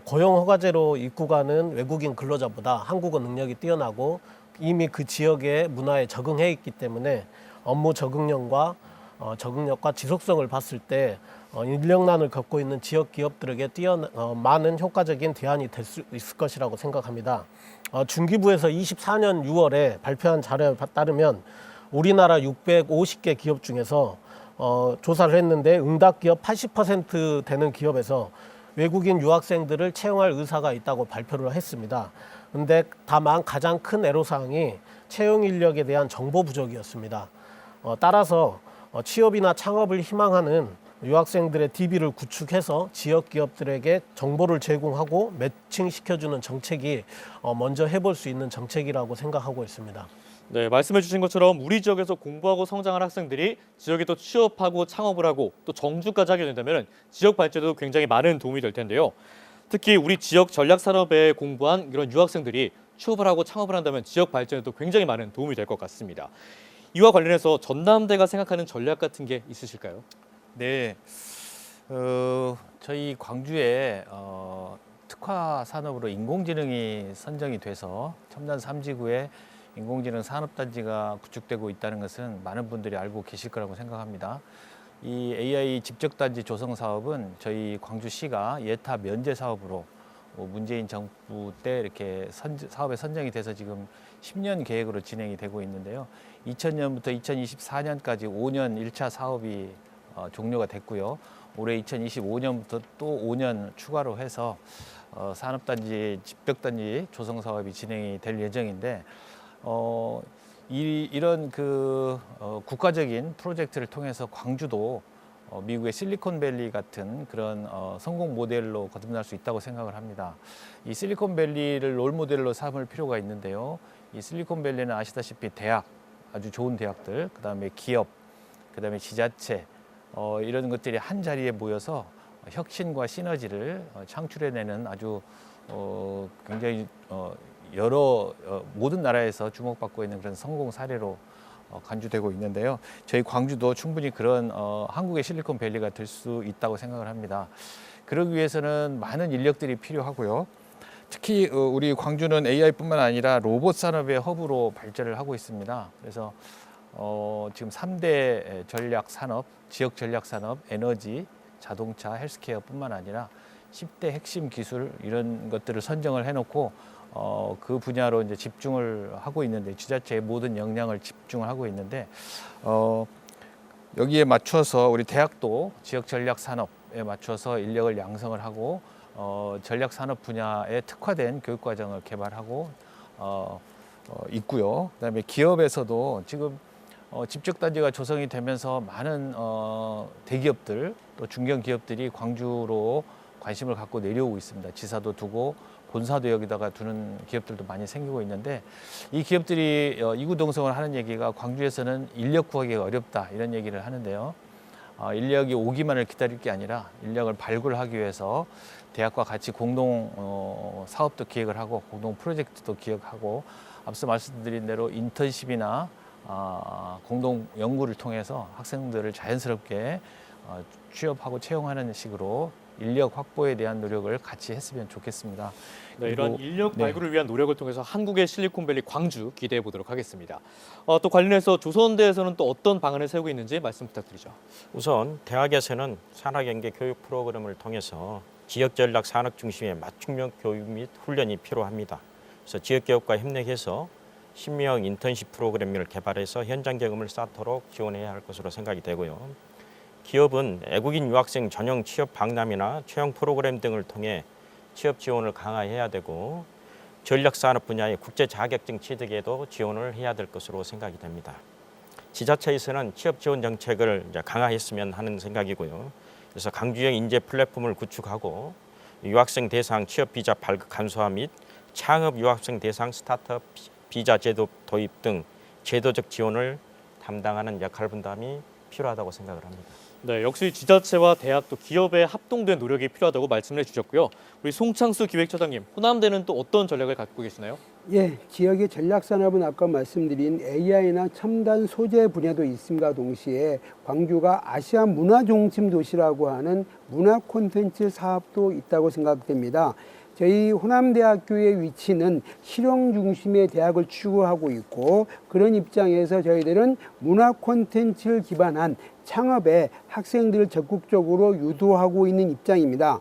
Speaker 6: 고용 허가제로 입국하는 외국인 근로자보다 한국어 능력이 뛰어나고 이미 그 지역의 문화에 적응해 있기 때문에 업무 적응력과 지속성을 봤을 때 인력난을 겪고 있는 지역 기업들에게 많은 효과적인 대안이 될 수 있을 것이라고 생각합니다. 중기부에서 24년 6월에 발표한 자료에 따르면 우리나라 650개 기업 중에서 조사를 했는데 응답 기업 80% 되는 기업에서 외국인 유학생들을 채용할 의사가 있다고 발표를 했습니다. 그런데 다만 가장 큰 애로사항이 채용 인력에 대한 정보 부족이었습니다. 따라서 취업이나 창업을 희망하는 유학생들의 DB를 구축해서 지역 기업들에게 정보를 제공하고 매칭시켜주는 정책이 먼저 해볼 수 있는 정책이라고 생각하고 있습니다.
Speaker 1: 네, 말씀해 주신 것처럼 우리 지역에서 공부하고 성장한 학생들이 지역에 또 취업하고 창업을 하고 또 정주까지 하게 된다면 지역 발전에도 굉장히 많은 도움이 될 텐데요. 특히 우리 지역 전략 산업에 공부한 이런 유학생들이 취업을 하고 창업을 한다면 지역 발전에도 굉장히 많은 도움이 될 것 같습니다. 이와 관련해서 전남대가 생각하는 전략 같은 게 있으실까요?
Speaker 2: 네, 저희 광주에 특화 산업으로 인공지능이 선정이 돼서 첨단 3지구에 인공지능 산업단지가 구축되고 있다는 것은 많은 분들이 알고 계실 거라고 생각합니다. 이 AI 집적단지 조성 사업은 저희 광주시가 예타 면제 사업으로 문재인 정부 때 이렇게 사업에 선정이 돼서 지금 10년 계획으로 진행이 되고 있는데요. 2000년부터 2024년까지 5년 1차 사업이 종료가 됐고요. 올해 2025년부터 또 5년 추가로 해서 산업단지, 집적단지 조성 사업이 진행이 될 예정인데 이런 국가적인 프로젝트를 통해서 광주도 미국의 실리콘밸리 같은 그런 성공 모델로 거듭날 수 있다고 생각을 합니다. 이 실리콘밸리를 롤 모델로 삼을 필요가 있는데요. 이 실리콘밸리는 아시다시피 대학, 아주 좋은 대학들, 그다음에 기업, 그다음에 지자체 이런 것들이 한 자리에 모여서 혁신과 시너지를 창출해내는 아주 굉장히 여러 모든 나라에서 주목받고 있는 그런 성공 사례로 간주되고 있는데요. 저희 광주도 충분히 그런 한국의 실리콘밸리가 될 수 있다고 생각을 합니다. 그러기 위해서는 많은 인력들이 필요하고요. 특히 우리 광주는 AI뿐만 아니라 로봇 산업의 허브로 발전을 하고 있습니다. 그래서 지금 3대 전략 산업, 지역 전략 산업, 에너지, 자동차, 헬스케어뿐만 아니라 10대 핵심 기술 이런 것들을 선정을 해놓고 그 분야로 이제 집중을 하고 있는데 지자체의 모든 역량을 집중을 하고 있는데 여기에 맞춰서 우리 대학도 지역 전략 산업에 맞춰서 인력을 양성을 하고 전략 산업 분야에 특화된 교육 과정을 개발하고 있고요. 그다음에 기업에서도 지금 집적단지가 조성이 되면서 많은 대기업들 또 중견 기업들이 광주로 관심을 갖고 내려오고 있습니다. 지사도 두고 본사도 여기다가 두는 기업들도 많이 생기고 있는데 이 기업들이 이구동성을 하는 얘기가 광주에서는 인력 구하기가 어렵다 이런 얘기를 하는데요. 인력이 오기만을 기다릴 게 아니라 인력을 발굴하기 위해서 대학과 같이 공동 사업도 기획을 하고 공동 프로젝트도 기획하고 앞서 말씀드린 대로 인턴십이나 공동 연구를 통해서 학생들을 자연스럽게 취업하고 채용하는 식으로 인력 확보에 대한 노력을 같이 했으면 좋겠습니다.
Speaker 1: 네, 이런 인력 발굴을 위한 노력을 통해서 한국의 실리콘밸리 광주 기대해 보도록 하겠습니다. 또 관련해서 조선대에서는 또 어떤 방안을 세우고 있는지 말씀 부탁드리죠.
Speaker 3: 우선 대학에서는 산학연계 교육 프로그램을 통해서 지역 전략 산업 중심의 맞춤형 교육 및 훈련이 필요합니다. 그래서 지역 기업과 협력해서 신명 인턴십 프로그램을 개발해서 현장 경험을 쌓도록 지원해야 할 것으로 생각이 되고요. 기업은 외국인 유학생 전용 취업 박람회나 채용 프로그램 등을 통해 취업 지원을 강화해야 되고 전략 산업 분야의 국제 자격증 취득에도 지원을 해야 될 것으로 생각이 됩니다. 지자체에서는 취업 지원 정책을 이제 강화했으면 하는 생각이고요. 그래서 강주형 인재 플랫폼을 구축하고 유학생 대상 취업 비자 발급 간소화 및 창업 유학생 대상 스타트업 비자 제도 도입 등 제도적 지원을 담당하는 역할 분담이 필요하다고 생각을 합니다.
Speaker 1: 네, 역시 지자체와 대학 또 기업의 합동된 노력이 필요하다고 말씀을 해주셨고요. 우리 송창수 기획처장님, 호남대는 또 어떤 전략을 갖고 계시나요?
Speaker 4: 예, 지역의 전략 산업은 아까 말씀드린 AI나 첨단 소재 분야도 있음과 동시에 광주가 아시아 문화 중심 도시라고 하는 문화 콘텐츠 사업도 있다고 생각됩니다. 저희 호남대학교의 위치는 실용 중심의 대학을 추구하고 있고 그런 입장에서 저희들은 문화 콘텐츠를 기반한 창업에 학생들을 적극적으로 유도하고 있는 입장입니다.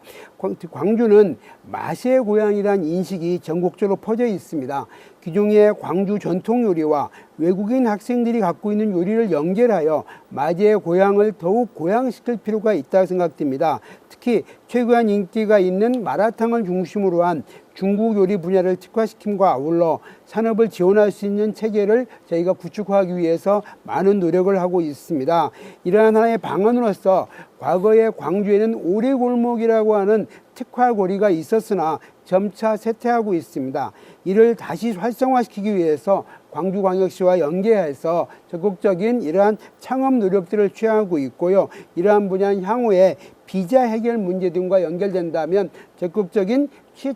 Speaker 4: 광주는 맛의 고향이란 인식이 전국적으로 퍼져 있습니다. 기존의 광주 전통 요리와 외국인 학생들이 갖고 있는 요리를 연결하여 맛의 고향을 더욱 고양시킬 필요가 있다고 생각됩니다. 특히 최근 인기가 있는 마라탕을 중심으로 한 중국 요리 분야를 특화시킴과 아울러 산업을 지원할 수 있는 체계를 저희가 구축하기 위해서 많은 노력을 하고 있습니다. 이러한 하나의 방안으로서 과거에 광주에는 오리골목이라고 하는 특화고리가 있었으나 점차 쇠퇴하고 있습니다. 이를 다시 활성화시키기 위해서 광주광역시와 연계해서 적극적인 이러한 창업 노력들을 취하고 있고요. 이러한 분야는 향후에 비자 해결 문제 등과 연결된다면 적극적인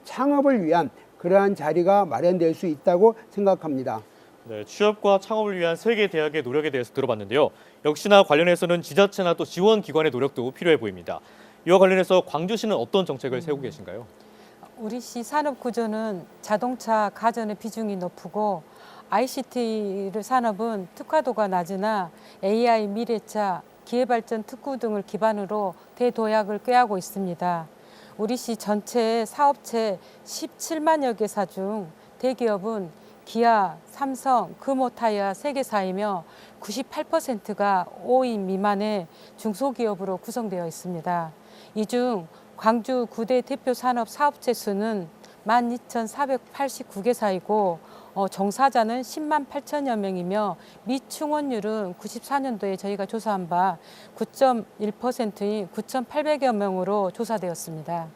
Speaker 4: 창업을 위한 그러한 자리가 마련될 수 있다고 생각합니다.
Speaker 1: 네, 취업과 창업을 위한 세계 대학의 노력에 대해서 들어봤는데요. 역시나 관련해서는 지자체나 또 지원기관의 노력도 필요해 보입니다. 이와 관련해서 광주시는 어떤 정책을 세우고 계신가요?
Speaker 5: 우리 시 산업 구조는 자동차, 가전의 비중이 높고 ICT 산업은 특화도가 낮으나 AI, 미래차, 기회발전 특구 등을 기반으로 대도약을 꾀하고 있습니다. 우리 시 전체 사업체 17만여 개사 중 대기업은 기아, 삼성, 금호타이어 3개사이며 98%가 5인 미만의 중소기업으로 구성되어 있습니다. 이 중 광주 9대 대표 산업 사업체 수는 12,489개사이고 종사자는 10만 8천여 명이며 미충원율은 94년도에 저희가 조사한 바 9.1%인 9,800여 명으로 조사되었습니다.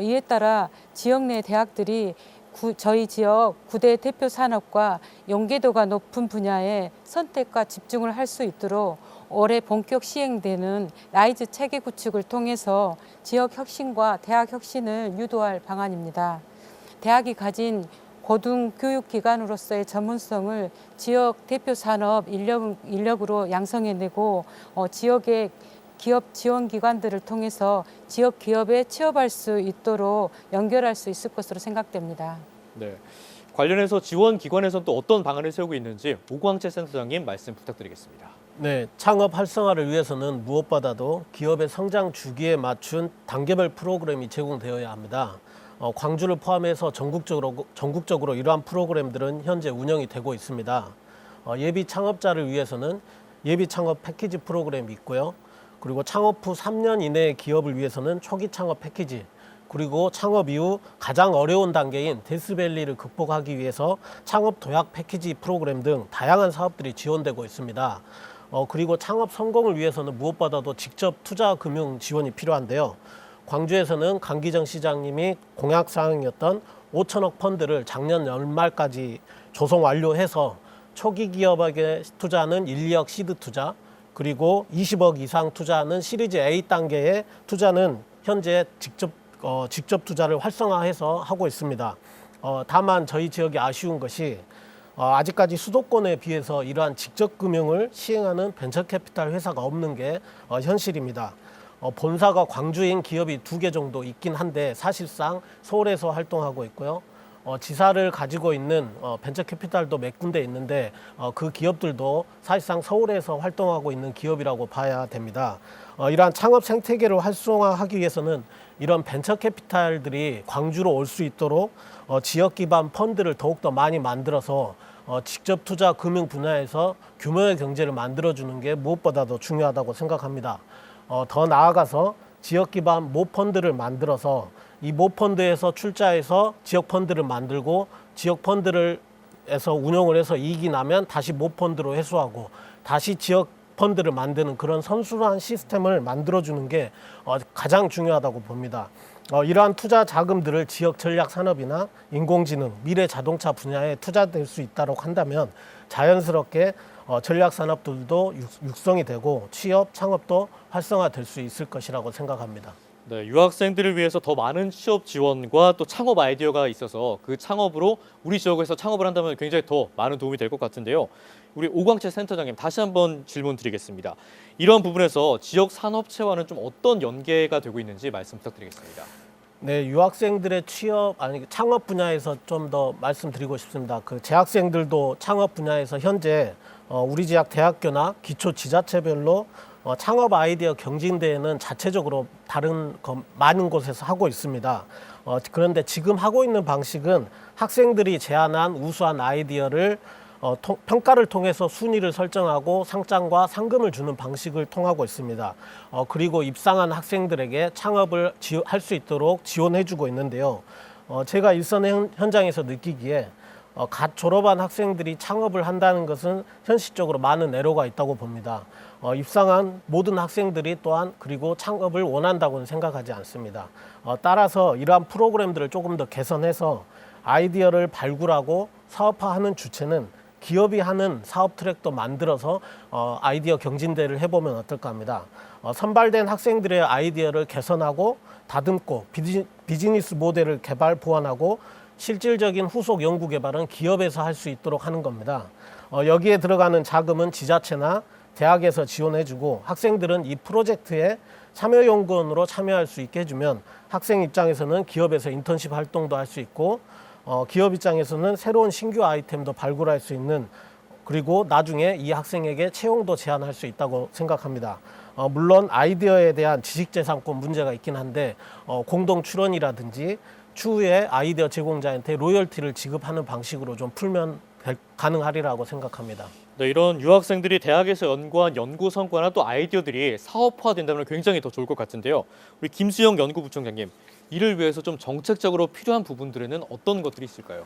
Speaker 5: 이에 따라 지역 내 대학들이 저희 지역 9대 대표 산업과 연계도가 높은 분야에 선택과 집중을 할 수 있도록 올해 본격 시행되는 라이즈 체계 구축을 통해서 지역 혁신과 대학 혁신을 유도할 방안입니다. 대학이 가진 고등교육기관으로서의 전문성을 지역 대표 산업 인력으로 양성해내고 지역의 기업 지원기관들을 통해서 지역 기업에 취업할 수 있도록 연결할 수 있을 것으로 생각됩니다.
Speaker 1: 네. 관련해서 지원 기관에서는 또 어떤 방안을 세우고 있는지 오광채 센터장님 말씀 부탁드리겠습니다.
Speaker 6: 네, 창업 활성화를 위해서는 무엇보다도 기업의 성장 주기에 맞춘 단계별 프로그램이 제공되어야 합니다. 광주를 포함해서 전국적으로 이러한 프로그램들은 현재 운영이 되고 있습니다. 예비 창업자를 위해서는 예비 창업 패키지 프로그램이 있고요. 그리고 창업 후 3년 이내의 기업을 위해서는 초기 창업 패키지, 그리고 창업 이후 가장 어려운 단계인 데스밸리를 극복하기 위해서 창업 도약 패키지 프로그램 등 다양한 사업들이 지원되고 있습니다. 그리고 창업 성공을 위해서는 무엇보다도 직접 투자 금융 지원이 필요한데요. 광주에서는 강기정 시장님이 공약사항이었던 5천억 펀드를 작년 연말까지 조성 완료해서 초기 기업에게 투자하는 1, 2억 시드 투자, 그리고 20억 이상 투자하는 시리즈 A 단계의 투자는 현재 직접 투자를 활성화해서 하고 있습니다. 다만 저희 지역이 아쉬운 것이 아직까지 수도권에 비해서 이러한 직접 금융을 시행하는 벤처캐피탈 회사가 없는 게 현실입니다. 본사가 광주인 기업이 2개 정도 있긴 한데 사실상 서울에서 활동하고 있고요. 지사를 가지고 있는 벤처캐피탈도 몇 군데 있는데 그 기업들도 사실상 서울에서 활동하고 있는 기업이라고 봐야 됩니다. 이러한 창업 생태계를 활성화하기 위해서는 이런 벤처캐피탈들이 광주로 올 수 있도록 지역 기반 펀드를 더욱더 많이 만들어서 직접 투자 금융 분야에서 규모의 경제를 만들어주는 게 무엇보다도 중요하다고 생각합니다. 더 나아가서 지역 기반 모펀드를 만들어서 이 모펀드에서 출자해서 지역 펀드를 만들고 지역 펀드를에서 운용을 해서 이익이 나면 다시 모펀드로 회수하고 다시 지역 펀드를 만드는 그런 선순환 시스템을 만들어주는 게 가장 중요하다고 봅니다. 이러한 투자 자금들을 지역 전략 산업이나 인공지능, 미래 자동차 분야에 투자될 수 있다고 한다면 자연스럽게 전략 산업들도 육성이 되고 취업, 창업도 활성화될 수 있을 것이라고 생각합니다.
Speaker 1: 네, 유학생들을 위해서 더 많은 취업 지원과 또 창업 아이디어가 있어서 그 창업으로 우리 지역에서 창업을 한다면 굉장히 더 많은 도움이 될 것 같은데요. 우리 오광채 센터장님 다시 한번 질문 드리겠습니다. 이런 부분에서 지역 산업체와는 좀 어떤 연계가 되고 있는지 말씀 부탁드리겠습니다.
Speaker 6: 네, 유학생들의 창업 분야에서 좀 더 말씀드리고 싶습니다. 그 재학생들도 창업 분야에서 현재 우리 지역 대학교나 기초 지자체별로 창업 아이디어 경진대회는 자체적으로 많은 곳에서 하고 있습니다. 그런데 지금 하고 있는 방식은 학생들이 제안한 우수한 아이디어를 평가를 통해서 순위를 설정하고 상장과 상금을 주는 방식을 통하고 있습니다. 그리고 입상한 학생들에게 창업을 할 수 있도록 지원해주고 있는데요. 제가 일선 현장에서 느끼기에 갓 졸업한 학생들이 창업을 한다는 것은 현실적으로 많은 애로가 있다고 봅니다. 입상한 모든 학생들이 또한 그리고 창업을 원한다고는 생각하지 않습니다. 따라서 이러한 프로그램들을 조금 더 개선해서 아이디어를 발굴하고 사업화하는 주체는 기업이 하는 사업 트랙도 만들어서 아이디어 경진대회를 해보면 어떨까 합니다. 선발된 학생들의 아이디어를 개선하고 다듬고 비즈니스 모델을 개발 보완하고 실질적인 후속 연구 개발은 기업에서 할 수 있도록 하는 겁니다. 여기에 들어가는 자금은 지자체나 대학에서 지원해주고 학생들은 이 프로젝트에 참여연구원으로 참여할 수 있게 해주면 학생 입장에서는 기업에서 인턴십 활동도 할 수 있고 기업 입장에서는 새로운 신규 아이템도 발굴할 수 있는, 그리고 나중에 이 학생에게 채용도 제한할 수 있다고 생각합니다. 물론 아이디어에 대한 지식재산권 문제가 있긴 한데 공동 출원이라든지 추후에 아이디어 제공자한테 로열티를 지급하는 방식으로 좀 풀면 가능하리라고 생각합니다.
Speaker 1: 네, 이런 유학생들이 대학에서 연구한 연구 성과나 또 아이디어들이 사업화된다면 굉장히 더 좋을 것 같은데요. 우리 김수영 연구부총장님, 이를 위해서 좀 정책적으로 필요한 부분들에는 어떤 것들이 있을까요?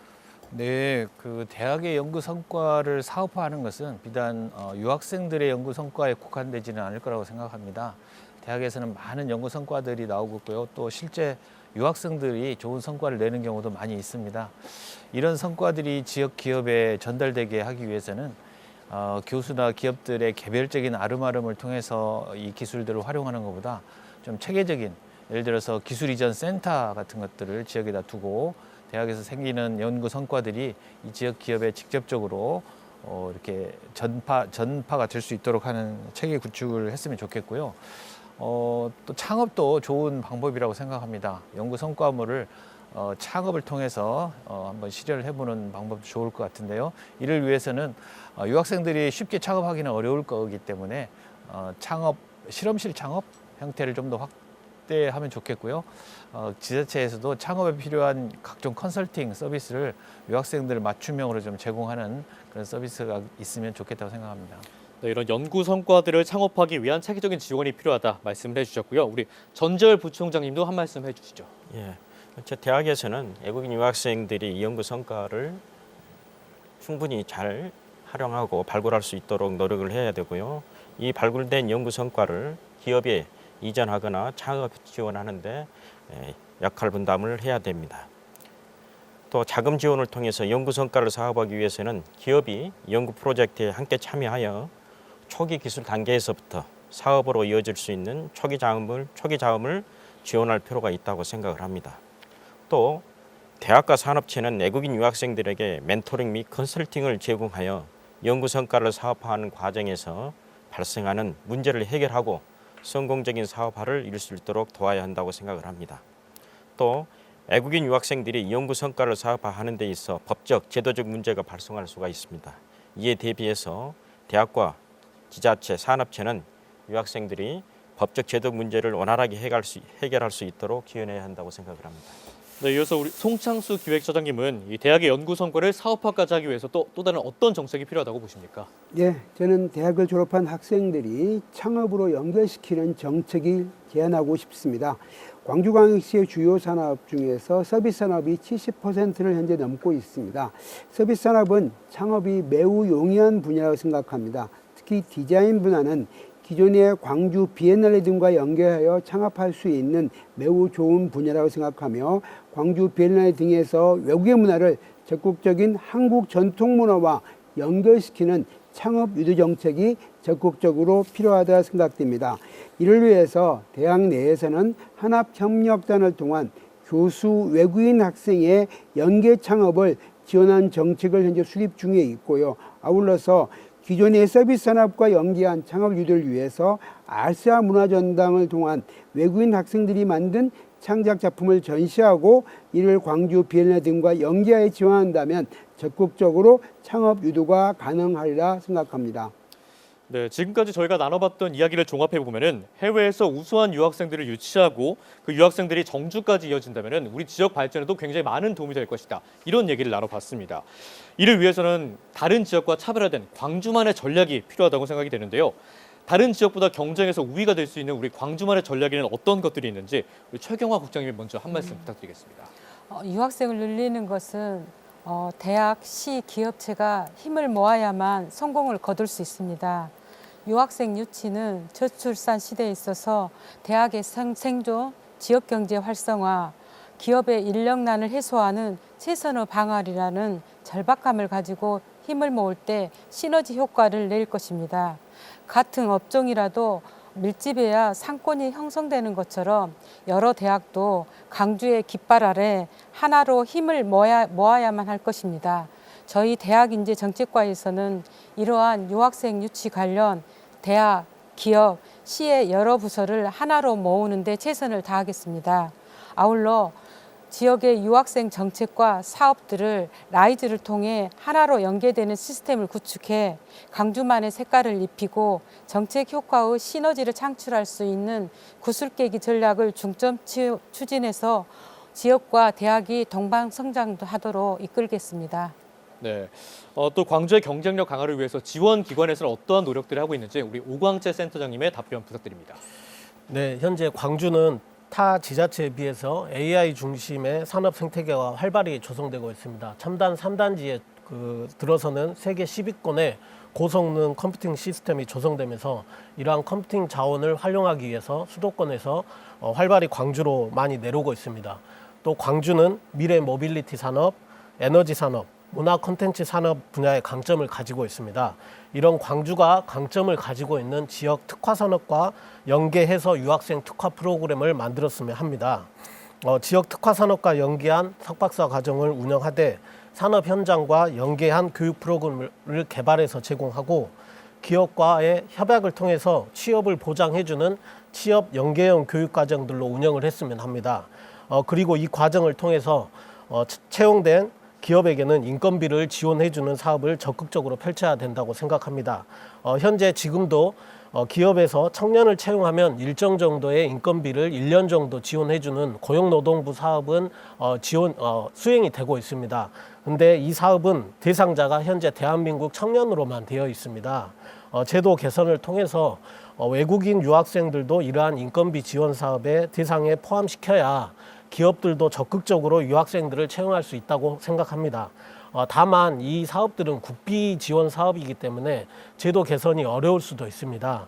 Speaker 2: 네, 그 대학의 연구 성과를 사업화하는 것은 비단 유학생들의 연구 성과에 국한되지는 않을 거라고 생각합니다. 대학에서는 많은 연구 성과들이 나오고 있고요. 또 실제 유학생들이 좋은 성과를 내는 경우도 많이 있습니다. 이런 성과들이 지역 기업에 전달되게 하기 위해서는 교수나 기업들의 개별적인 아름아름을 통해서 이 기술들을 활용하는 것보다 좀 체계적인, 예를 들어서 기술 이전 센터 같은 것들을 지역에다 두고 대학에서 생기는 연구 성과들이 이 지역 기업에 직접적으로 이렇게 전파가 될 수 있도록 하는 체계 구축을 했으면 좋겠고요. 또 창업도 좋은 방법이라고 생각합니다. 연구 성과물을 창업을 통해서 한번 실현을 해보는 방법도 좋을 것 같은데요. 이를 위해서는 유학생들이 쉽게 창업하기는 어려울 거기 때문에 실험실 창업 형태를 좀 더 확대하면 좋겠고요. 지자체에서도 창업에 필요한 각종 컨설팅 서비스를 유학생들 맞춤형으로 좀 제공하는 그런 서비스가 있으면 좋겠다고 생각합니다.
Speaker 1: 네, 이런 연구 성과들을 창업하기 위한 체계적인 지원이 필요하다 말씀을 해주셨고요. 우리 전재열 부총장님도 한 말씀 해주시죠.
Speaker 3: 예, 제 대학에서는 외국인 유학생들이 이 연구 성과를 충분히 잘 활용하고 발굴할 수 있도록 노력을 해야 되고요. 이 발굴된 연구 성과를 기업에 이전하거나 창업 지원하는데 역할 분담을 해야 됩니다. 또 자금 지원을 통해서 연구 성과를 사업하기 위해서는 기업이 연구 프로젝트에 함께 참여하여 초기 기술 단계에서부터 사업으로 이어질 수 있는 초기 자금을 지원할 필요가 있다고 생각을 합니다. 또 대학과 산업체는 외국인 유학생들에게 멘토링 및 컨설팅을 제공하여 연구 성과를 사업화하는 과정에서 발생하는 문제를 해결하고 성공적인 사업화를 이룰 수 있도록 도와야 한다고 생각을 합니다. 또 외국인 유학생들이 연구 성과를 사업화하는 데 있어 법적, 제도적 문제가 발생할 수가 있습니다. 이에 대비해서 대학과 지자체, 산업체는 유학생들이 법적, 제도 문제를 원활하게 해결할 수 있도록 지원해야 한다고 생각을 합니다.
Speaker 1: 네, 이어서 우리 송창수 기획처장님은 이 대학의 연구 성과를 사업화까지 하기 위해서 또 다른 어떤 정책이 필요하다고 보십니까?
Speaker 4: 예, 저는 대학을 졸업한 학생들이 창업으로 연결시키는 정책을 제안하고 싶습니다. 광주광역시의 주요 산업 중에서 서비스 산업이 70%를 현재 넘고 있습니다. 서비스 산업은 창업이 매우 용이한 분야라고 생각합니다. 특히 디자인 분야는 기존의 광주 비엔날레 등과 연계하여 창업할 수 있는 매우 좋은 분야라고 생각하며 광주 비엔날레 등에서 외국의 문화를 적극적인 한국 전통 문화와 연결시키는 창업 유도 정책이 적극적으로 필요하다 생각됩니다. 이를 위해서 대학 내에서는 한합협력단을 통한 교수 외국인 학생의 연계 창업을 지원한 정책을 현재 수립 중에 있고요. 아울러서 기존의 서비스 산업과 연계한 창업 유도를 위해서 아시아 문화전당을 통한 외국인 학생들이 만든 창작 작품을 전시하고 이를 광주 비엔날레 등과 연계하여 지원한다면 적극적으로 창업 유도가 가능하리라 생각합니다.
Speaker 1: 네, 지금까지 저희가 나눠봤던 이야기를 종합해 보면은 해외에서 우수한 유학생들을 유치하고 그 유학생들이 정주까지 이어진다면은 우리 지역 발전에도 굉장히 많은 도움이 될 것이다. 이런 얘기를 나눠봤습니다. 이를 위해서는 다른 지역과 차별화된 광주만의 전략이 필요하다고 생각이 되는데요. 다른 지역보다 경쟁에서 우위가 될 수 있는 우리 광주만의 전략에는 어떤 것들이 있는지 우리 최경화 국장님이 먼저 한 말씀 부탁드리겠습니다.
Speaker 5: 유학생을 늘리는 것은 대학, 시, 기업체가 힘을 모아야만 성공을 거둘 수 있습니다. 유학생 유치는 저출산 시대에 있어서 대학의 생존, 지역경제 활성화, 기업의 인력난을 해소하는 최선의 방안이라는 절박감을 가지고 힘을 모을 때 시너지 효과를 낼 것입니다. 같은 업종이라도 밀집해야 상권이 형성되는 것처럼 여러 대학도 강주의 깃발 아래 하나로 힘을 모아야만 할 것입니다. 저희 대학인재정책과에서는 이러한 유학생 유치 관련 대학, 기업, 시의 여러 부서를 하나로 모으는 데 최선을 다하겠습니다. 아울러 지역의 유학생 정책과 사업들을 라이즈를 통해 하나로 연계되는 시스템을 구축해 강주만의 색깔을 입히고 정책 효과의 시너지를 창출할 수 있는 구슬깨기 전략을 중점 추진해서 지역과 대학이 동방성장도 하도록 이끌겠습니다.
Speaker 1: 네, 또 광주의 경쟁력 강화를 위해서 지원 기관에서는 어떠한 노력들을 하고 있는지 우리 오광채 센터장님의 답변 부탁드립니다.
Speaker 6: 네, 현재 광주는 타 지자체에 비해서 AI 중심의 산업 생태계가 활발히 조성되고 있습니다. 첨단 3단지에 들어서는 세계 10위권의 고성능 컴퓨팅 시스템이 조성되면서 이러한 컴퓨팅 자원을 활용하기 위해서 수도권에서 활발히 광주로 많이 내려오고 있습니다. 또 광주는 미래 모빌리티 산업, 에너지 산업, 문화 콘텐츠 산업 분야의 강점을 가지고 있습니다. 이런 광주가 강점을 가지고 있는 지역 특화 산업과 연계해서 유학생 특화 프로그램을 만들었으면 합니다. 지역 특화 산업과 연계한 석박사 과정을 운영하되 산업 현장과 연계한 교육 프로그램을 개발해서 제공하고 기업과의 협약을 통해서 취업을 보장해주는 취업 연계형 교육 과정들로 운영을 했으면 합니다. 그리고 이 과정을 통해서 채용된 기업에게는 인건비를 지원해주는 사업을 적극적으로 펼쳐야 된다고 생각합니다. 현재 지금도 기업에서 청년을 채용하면 일정 정도의 인건비를 1년 정도 지원해주는 고용노동부 사업은 수행이 되고 있습니다. 근데 이 사업은 대상자가 현재 대한민국 청년으로만 되어 있습니다. 제도 개선을 통해서 외국인 유학생들도 이러한 인건비 지원 사업의 대상에 포함시켜야 기업들도 적극적으로 유학생들을 채용할 수 있다고 생각합니다. 다만 이 사업들은 국비 지원 사업이기 때문에 제도 개선이 어려울 수도 있습니다.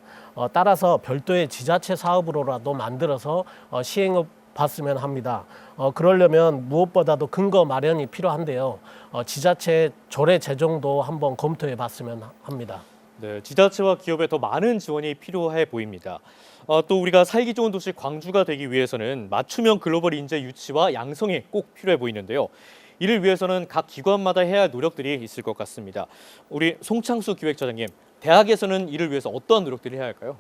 Speaker 6: 따라서 별도의 지자체 사업으로라도 만들어서 시행을 봤으면 합니다. 그러려면 무엇보다도 근거 마련이 필요한데요. 지자체 조례 제정도 한번 검토해 봤으면 합니다.
Speaker 1: 네, 지자체와 기업에 더 많은 지원이 필요해 보입니다. 또 우리가 살기 좋은 도시 광주가 되기 위해서는 맞춤형 글로벌 인재 유치와 양성이 꼭 필요해 보이는데요. 이를 위해서는 각 기관마다 해야 할 노력들이 있을 것 같습니다. 우리 송창수 기획처장님, 대학에서는 이를 위해서 어떠한 노력들을 해야 할까요?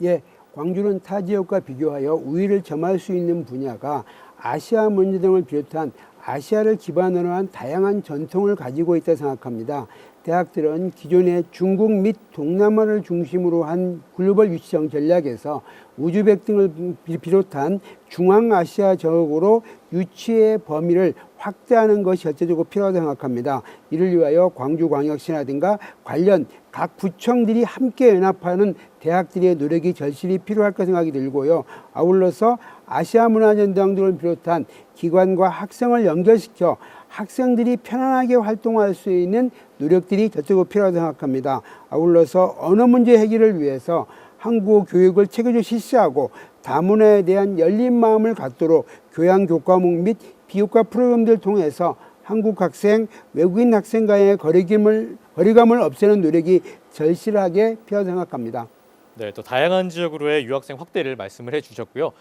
Speaker 4: 예, 광주는 타 지역과 비교하여 우위를 점할 수 있는 분야가 아시아 문제 등을 비롯한 아시아를 기반으로 한 다양한 전통을 가지고 있다 생각합니다. 대학들은 기존의 중국 및 동남아를 중심으로 한 글로벌 유치형 전략에서 우즈벡 등을 비롯한 중앙아시아 지역으로 유치의 범위를 확대하는 것이 절대적으로 필요하다고 생각합니다. 이를 위하여 광주광역시라든가 관련 각 구청들이 함께 연합하는 대학들의 노력이 절실히 필요할 까 생각이 들고요. 아울러서 아시아문화전당 등을 비롯한 기관과 학생을 연결시켜 학생들이 편안하게 활동할 수 있는 노력들이 절대적으로 필요하다고 생각합니다. 아울러서 언어 문제 해결을 위해서 한국어 교육을 체계적으로 실시하고 다문화에 대한 열린 마음을 갖도록 교양 교과목 및 비교과 프로그램들을 통해서 한국 학생, 외국인 학생과의 거리감을 없애는 노력이 절실하게 필요하다고 생각합니다.
Speaker 1: 네, 또 다양한 지역으로의 유학생 확대를 말씀을 해주셨고요.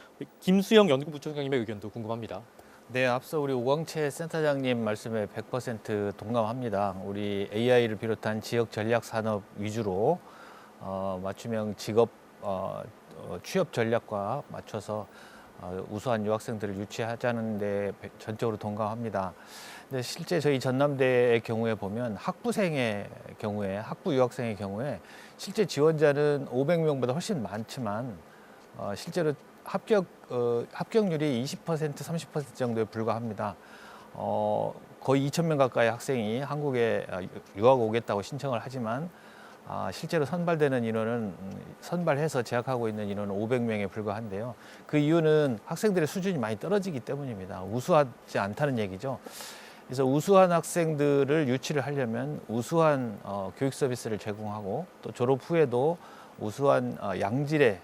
Speaker 1: 김수영 연구부총장님의 의견도 궁금합니다.
Speaker 2: 네, 앞서 우리 오광채 센터장님 말씀에 100% 동감합니다. 우리 AI를 비롯한 지역 전략 산업 위주로 맞춤형 직업 취업 전략과 맞춰서 우수한 유학생들을 유치하자는 데 전적으로 동감합니다. 근데 실제 저희 전남대의 경우에 보면 학부생의 경우에 학부 유학생의 경우에 실제 지원자는 500명보다 훨씬 많지만 실제로 합격률이 20% 30% 정도에 불과합니다. 거의 2,000명 가까이 학생이 한국에 유학 오겠다고 신청을 하지만 실제로 선발되는 인원은 선발해서 재학하고 있는 인원은 500명에 불과한데요. 그 이유는 학생들의 수준이 많이 떨어지기 때문입니다. 우수하지 않다는 얘기죠. 그래서 우수한 학생들을 유치를 하려면 우수한 교육 서비스를 제공하고 또 졸업 후에도 우수한 양질의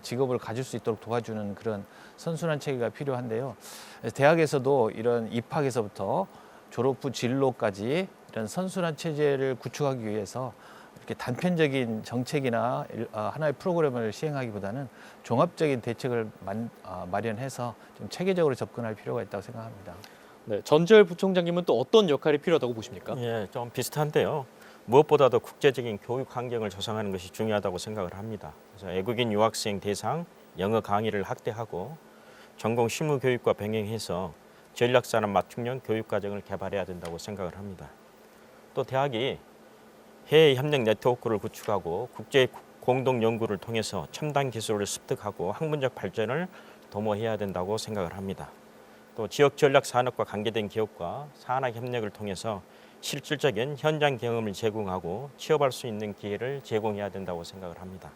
Speaker 2: 직업을 가질 수 있도록 도와주는 그런 선순환 체계가 필요한데요. 대학에서도 이런 입학에서부터 졸업 후 진로까지 이런 선순환 체제를 구축하기 위해서 이렇게 단편적인 정책이나 하나의 프로그램을 시행하기보다는 종합적인 대책을 마련해서 좀 체계적으로 접근할 필요가 있다고 생각합니다.
Speaker 1: 네, 전재열 부총장님은 또 어떤 역할이 필요하다고 보십니까?
Speaker 3: 예, 좀 비슷한데요. 무엇보다도 국제적인 교육 환경을 조성하는 것이 중요하다고 생각을 합니다. 그래서 외국인 유학생 대상 영어 강의를 확대하고 전공 실무 교육과 병행해서 전략산업 맞춤형 교육 과정을 개발해야 된다고 생각을 합니다. 또 대학이 해외 협력 네트워크를 구축하고 국제 공동 연구를 통해서 첨단 기술을 습득하고 학문적 발전을 도모해야 된다고 생각을 합니다. 또 지역 전략 산업과 관계된 기업과 산학 협력을 통해서 실질적인 현장 경험을 제공하고 취업할 수 있는 기회를 제공해야 된다고 생각을 합니다.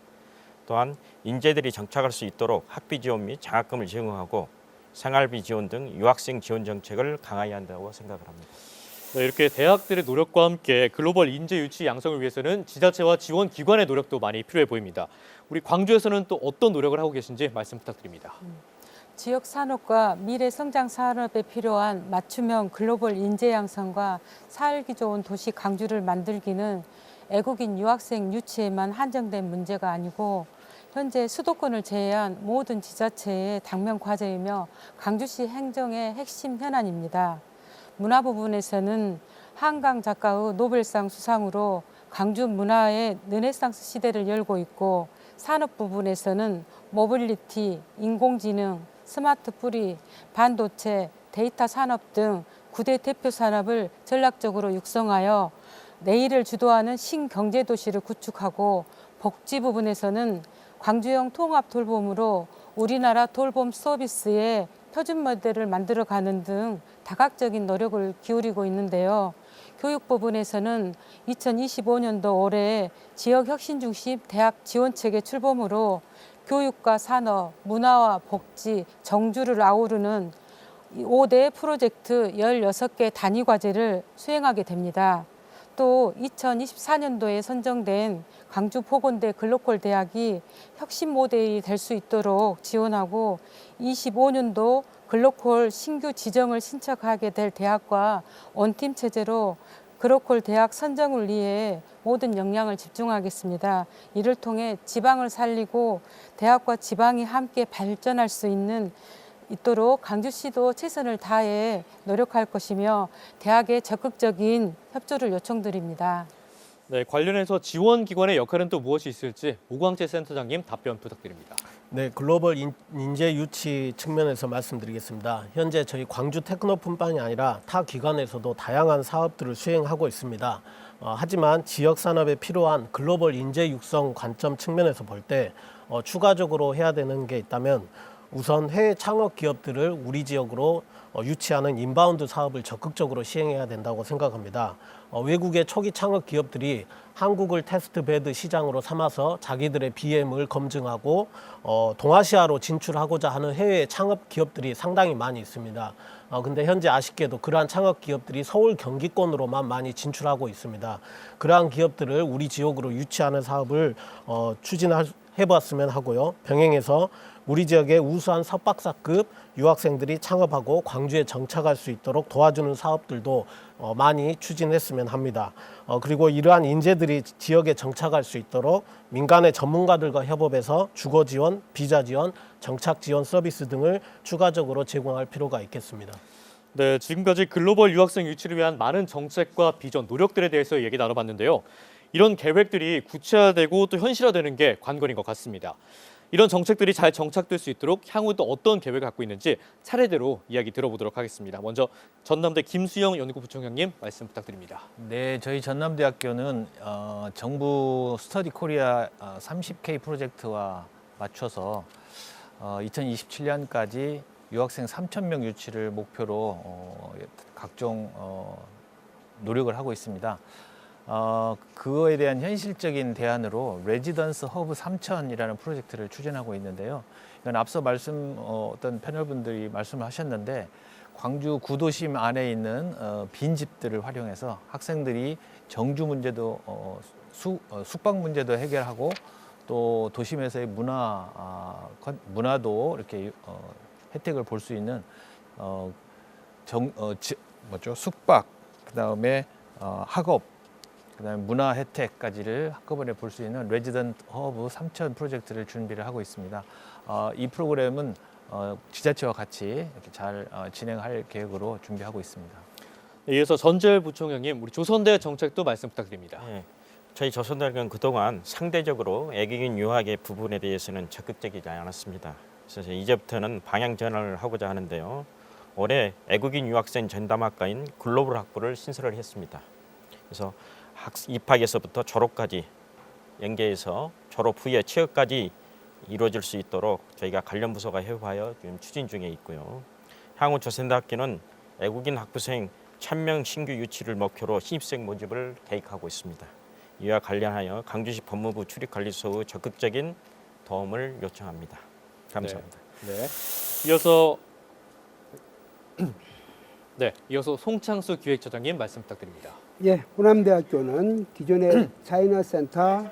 Speaker 3: 또한 인재들이 정착할 수 있도록 학비 지원 및 장학금을 제공하고 생활비 지원 등 유학생 지원 정책을 강화해야 한다고 생각을 합니다.
Speaker 1: 네, 이렇게 대학들의 노력과 함께 글로벌 인재 유치 양성을 위해서는 지자체와 지원 기관의 노력도 많이 필요해 보입니다. 우리 광주에서는 또 어떤 노력을 하고 계신지 말씀 부탁드립니다.
Speaker 5: 지역 산업과 미래 성장 산업에 필요한 맞춤형 글로벌 인재 양성과 살기 좋은 도시 광주를 만들기는 애국인 유학생 유치에만 한정된 문제가 아니고 현재 수도권을 제외한 모든 지자체의 당면 과제이며 광주시 행정의 핵심 현안입니다. 문화 부분에서는 한강 작가의 노벨상 수상으로 광주 문화의 르네상스 시대를 열고 있고, 산업 부분에서는 모빌리티, 인공지능, 스마트 뿌리, 반도체, 데이터 산업 등 9대 대표 산업을 전략적으로 육성하여 내일을 주도하는 신경제도시를 구축하고, 복지 부분에서는 광주형 통합 돌봄으로 우리나라 돌봄 서비스의 표준 모델을 만들어가는 등 다각적인 노력을 기울이고 있는데요. 교육 부분에서는 2025년도 올해 지역혁신 중심 대학 지원체계 출범으로 교육과 산업, 문화와 복지, 정주를 아우르는 5대 프로젝트 16개 단위 과제를 수행하게 됩니다. 또 2024년도에 선정된 광주보건대 글로컬 대학이 혁신 모델이 될 수 있도록 지원하고, 25년도 글로컬 신규 지정을 신청하게 될 대학과 원팀 체제로 글로컬 대학 선정을 위해 모든 역량을 집중하겠습니다. 이를 통해 지방을 살리고 대학과 지방이 함께 발전할 수 있도록 광주시도 최선을 다해 노력할 것이며 대학의 적극적인 협조를 요청드립니다.
Speaker 1: 네, 관련해서 지원 기관의 역할은 또 무엇이 있을지 오광재 센터장님 답변 부탁드립니다.
Speaker 6: 네, 글로벌 인재 유치 측면에서 말씀드리겠습니다. 현재 저희 광주 테크노뿐만이 아니라 타 기관에서도 다양한 사업들을 수행하고 있습니다. 하지만 지역 산업에 필요한 글로벌 인재 육성 관점 측면에서 볼 때 추가적으로 해야 되는 게 있다면, 우선 해외 창업 기업들을 우리 지역으로 유치하는 인바운드 사업을 적극적으로 시행해야 된다고 생각합니다. 외국의 초기 창업 기업들이 한국을 테스트 베드 시장으로 삼아서 자기들의 BM을 검증하고 동아시아로 진출하고자 하는 해외 창업 기업들이 상당히 많이 있습니다. 근데 현재 아쉽게도 그러한 창업 기업들이 서울 경기권으로만 많이 진출하고 있습니다. 그러한 기업들을 우리 지역으로 유치하는 사업을 해봤으면 하고요. 병행해서 우리 지역의 우수한 석박사급 유학생들이 창업하고 광주에 정착할 수 있도록 도와주는 사업들도 많이 추진했으면 합니다. 그리고 이러한 인재들이 지역에 정착할 수 있도록 민간의 전문가들과 협업해서 주거 지원, 비자 지원, 정착 지원 서비스 등을 추가적으로 제공할 필요가 있겠습니다.
Speaker 1: 네, 지금까지 글로벌 유학생 유치를 위한 많은 정책과 비전, 노력들에 대해서 얘기 나눠봤는데요. 이런 계획들이 구체화되고 또 현실화되는 게 관건인 것 같습니다. 이런 정책들이 잘 정착될 수 있도록 향후 또 어떤 계획을 갖고 있는지 차례대로 이야기 들어보도록 하겠습니다. 먼저 전남대 김수영 연구부총장님 말씀 부탁드립니다.
Speaker 2: 네, 저희 전남대학교는 정부 스터디 코리아 30K 프로젝트와 맞춰서 2027년까지 유학생 3,000명 유치를 목표로 각종 노력을 하고 있습니다. 그거에 대한 현실적인 대안으로 레지던스 허브 3000이라는 프로젝트를 추진하고 있는데요. 이건 앞서 어떤 패널분들이 말씀을 하셨는데, 광주 구도심 안에 있는 빈집들을 활용해서 학생들이 정주 문제도 숙박 문제도 해결하고, 또 도심에서의 문화도 이렇게 혜택을 볼 수 있는 숙박, 그다음에 학업, 그다음에 문화 혜택까지를 한꺼번에 볼 수 있는 레지던트 허브 3000 프로젝트를 준비를 하고 있습니다. 이 프로그램은 지자체와 같이 이렇게 잘 진행할 계획으로 준비하고 있습니다.
Speaker 1: 이어서 전재열 부총장님, 우리 조선대 정책도 말씀 부탁드립니다.
Speaker 3: 네, 저희 조선대학은 그동안 상대적으로 애국인 유학의 부분에 대해서는 적극적이지 않았습니다. 그래서 이제부터는 방향 전환을 하고자 하는데요. 올해 애국인 유학생 전담학과인 글로벌 학부를 신설을 했습니다. 그래서 입학에서부터 졸업까지 연계해서 졸업 후에 취업까지 이루어질 수 있도록 저희가 관련 부서가 협업하여 지금 추진 중에 있고요. 향후 조선대학교는 애국인 학부생 1,000명 신규 유치를 목표로 신입생 모집을 계획하고 있습니다. 이와 관련하여 광주시 법무부 출입관리소의 적극적인 도움을 요청합니다. 감사합니다.
Speaker 1: 네. 이어서 송창수 기획처장님 말씀 부탁드립니다.
Speaker 4: 예, 호남대학교는 기존의 차이나 센터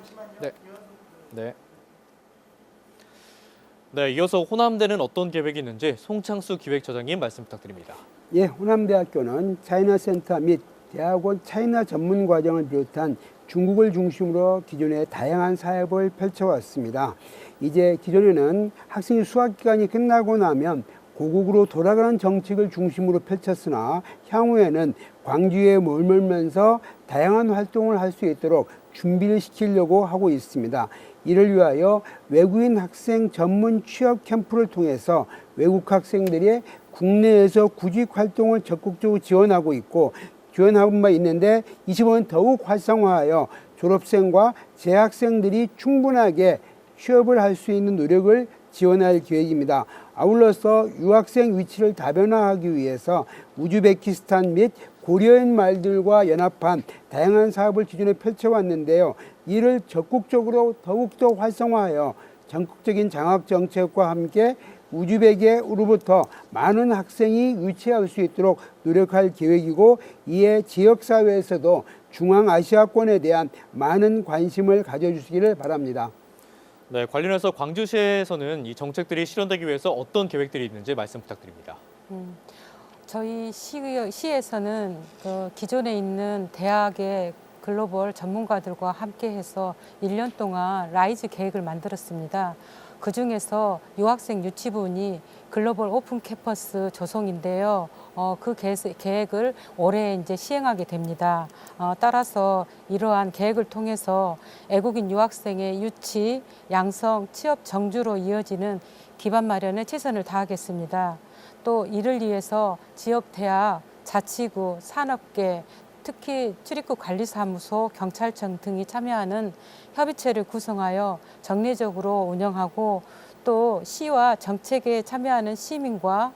Speaker 1: 네, 이어서 호남대는 어떤 계획이 있는지 송창수 기획처장님 말씀 부탁드립니다.
Speaker 4: 예, 호남대학교는 차이나 센터 및 대학원 차이나 전문 과정을 비롯한 중국을 중심으로 기존에 다양한 사업을 펼쳐왔습니다. 이제 기존에는 학생이 수학 기간이 끝나고 나면 고국으로 돌아가는 정책을 중심으로 펼쳤으나 향후에는 광주에 머물면서 다양한 활동을 할 수 있도록 준비를 시키려고 하고 있습니다. 이를 위하여 외국인 학생 전문 취업 캠프를 통해서 외국 학생들이 국내에서 구직 활동을 적극적으로 지원하고 바 있는데 이 시범은 더욱 활성화하여 졸업생과 재학생들이 충분하게 취업을 할 수 있는 노력을 지원할 계획입니다. 아울러서 유학생 위치를 다변화하기 위해서 우즈베키스탄 및 고려인 말들과 연합한 다양한 사업을 기존에 펼쳐왔는데요. 이를 적극적으로 더욱더 활성화하여 전국적인 장학 정책과 함께 우즈벡으로부터 많은 학생이 유치할 수 있도록 노력할 계획이고, 이에 지역사회에서도 중앙아시아권에 대한 많은 관심을 가져주시기를 바랍니다.
Speaker 1: 네, 관련해서 광주시에서는 이 정책들이 실현되기 위해서 어떤 계획들이 있는지 말씀 부탁드립니다.
Speaker 5: 저희 시에서는 그 기존에 있는 대학의 글로벌 전문가들과 함께해서 1년 동안 라이즈 계획을 만들었습니다. 그중에서 유학생 유치부니 글로벌 오픈 캠퍼스 조성인데요. 그 계획을 올해 이제 시행하게 됩니다. 따라서 이러한 계획을 통해서 외국인 유학생의 유치, 양성, 취업 정주로 이어지는 기반 마련에 최선을 다하겠습니다. 또 이를 위해서 지역 대학, 자치구, 산업계, 특히 출입국 관리사무소, 경찰청 등이 참여하는 협의체를 구성하여 정례적으로 운영하고, 또 시와 정책에 참여하는 시민과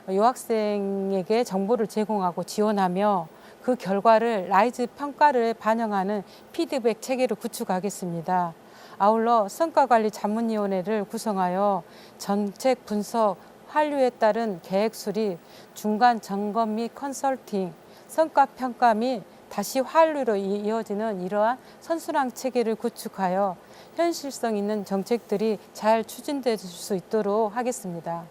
Speaker 5: 유학생에게 정보를 제공하고 지원하며 그 결과를 라이즈 평가를 반영하는 피드백 체계를 구축하겠습니다. 아울러 성과관리 자문위원회를 구성하여 정책 분석, 한류에 따른 계획 수립, 중간 점검 및 컨설팅, 성과 평가 및 다시 한류로 이어지는 이러한 선순환 체계를 구축하여 현실성 있는 정책들이 잘 추진될 수 있도록 하겠습니다.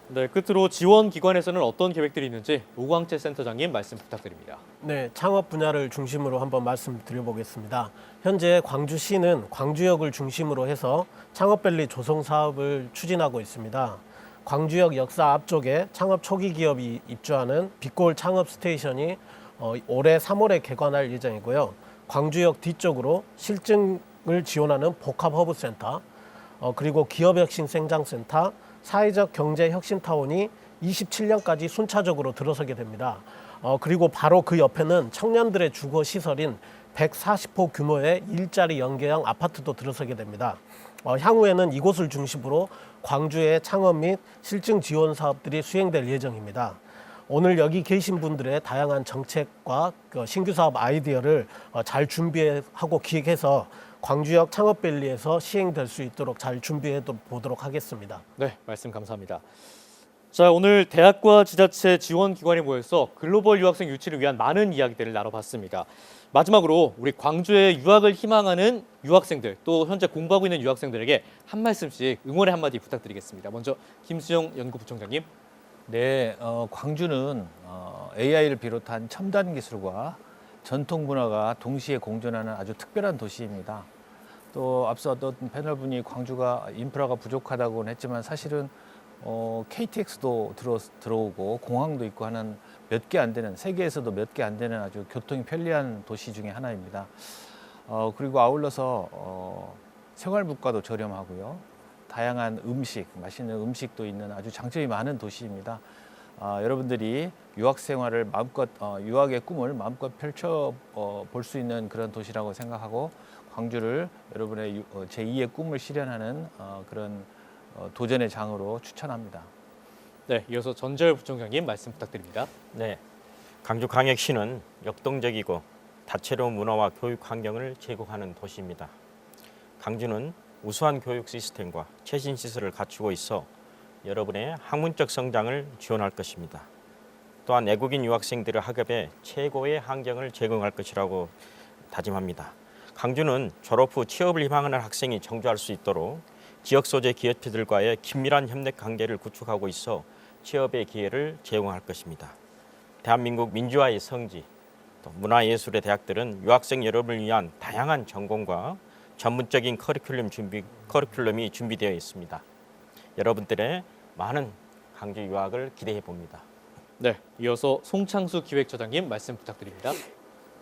Speaker 1: 네, 끝으로 지원 기관에서는 어떤 계획들이 있는지 오광채 센터장님 말씀 부탁드립니다.
Speaker 6: 네, 창업 분야를 중심으로 한번 말씀드려보겠습니다. 현재 광주시는 광주역을 중심으로 해서 창업밸리 조성 사업을 추진하고 있습니다. 광주역 역사 앞쪽에 창업 초기 기업이 입주하는 빛골 창업 스테이션이 올해 3월에 개관할 예정이고요. 광주역 뒤쪽으로 실증을 지원하는 복합 허브센터, 그리고 기업혁신 생장센터, 사회적 경제 혁신타운이 27년까지 순차적으로 들어서게 됩니다. 그리고 바로 그 옆에는 청년들의 주거 시설인 140호 규모의 일자리 연계형 아파트도 들어서게 됩니다. 향후에는 이곳을 중심으로 광주의 창업 및 실증 지원 사업들이 수행될 예정입니다. 오늘 여기 계신 분들의 다양한 정책과 신규 사업 아이디어를 잘 준비하고 기획해서 광주역 창업밸리에서 시행될 수 있도록 잘 준비해 보도록 하겠습니다.
Speaker 1: 네, 말씀 감사합니다. 자, 오늘 대학과 지자체 지원 기관이 모여서 글로벌 유학생 유치를 위한 많은 이야기들을 나눠봤습니다. 마지막으로 우리 광주에 유학을 희망하는 유학생들, 또 현재 공부하고 있는 유학생들에게 한 말씀씩 응원의 한마디 부탁드리겠습니다. 먼저 김수영 연구부총장님.
Speaker 2: 네, 광주는 AI를 비롯한 첨단 기술과 전통 문화가 동시에 공존하는 아주 특별한 도시입니다. 또 앞서 어떤 패널분이 광주가 인프라가 부족하다고는 했지만 사실은 KTX도 들어오고 공항도 있고 하는 몇 개 안 되는, 세계에서도 몇 개 안 되는 아주 교통이 편리한 도시 중에 하나입니다. 그리고 아울러서 생활 물가도 저렴하고요. 다양한 음식, 맛있는 음식도 있는 아주 장점이 많은 도시입니다. 여러분들이 유학 생활을 마음껏, 유학의 꿈을 마음껏 펼쳐 볼 수 있는 그런 도시라고 생각하고, 광주를 여러분의 제2의 꿈을 실현하는 그런 도전의 장으로 추천합니다.
Speaker 1: 네, 이어서 전재열 부총장님 말씀 부탁드립니다.
Speaker 3: 네, 광주광역시는 역동적이고 다채로운 문화와 교육 환경을 제공하는 도시입니다. 광주는 우수한 교육 시스템과 최신 시설을 갖추고 있어 여러분의 학문적 성장을 지원할 것입니다. 또한 외국인 유학생들의 학업에 최고의 환경을 제공할 것이라고 다짐합니다. 광주는 졸업 후 취업을 희망하는 학생이 정주할 수 있도록 지역 소재 기업체들과의 긴밀한 협력 관계를 구축하고 있어 취업의 기회를 제공할 것입니다. 대한민국 민주화의 성지, 또 문화예술의 대학들은 유학생 여러분을 위한 다양한 전공과 전문적인 커리큘럼이 준비되어 있습니다. 여러분들의 많은 광주 유학을 기대해 봅니다.
Speaker 1: 네, 이어서 송창수 기획처장님 말씀 부탁드립니다.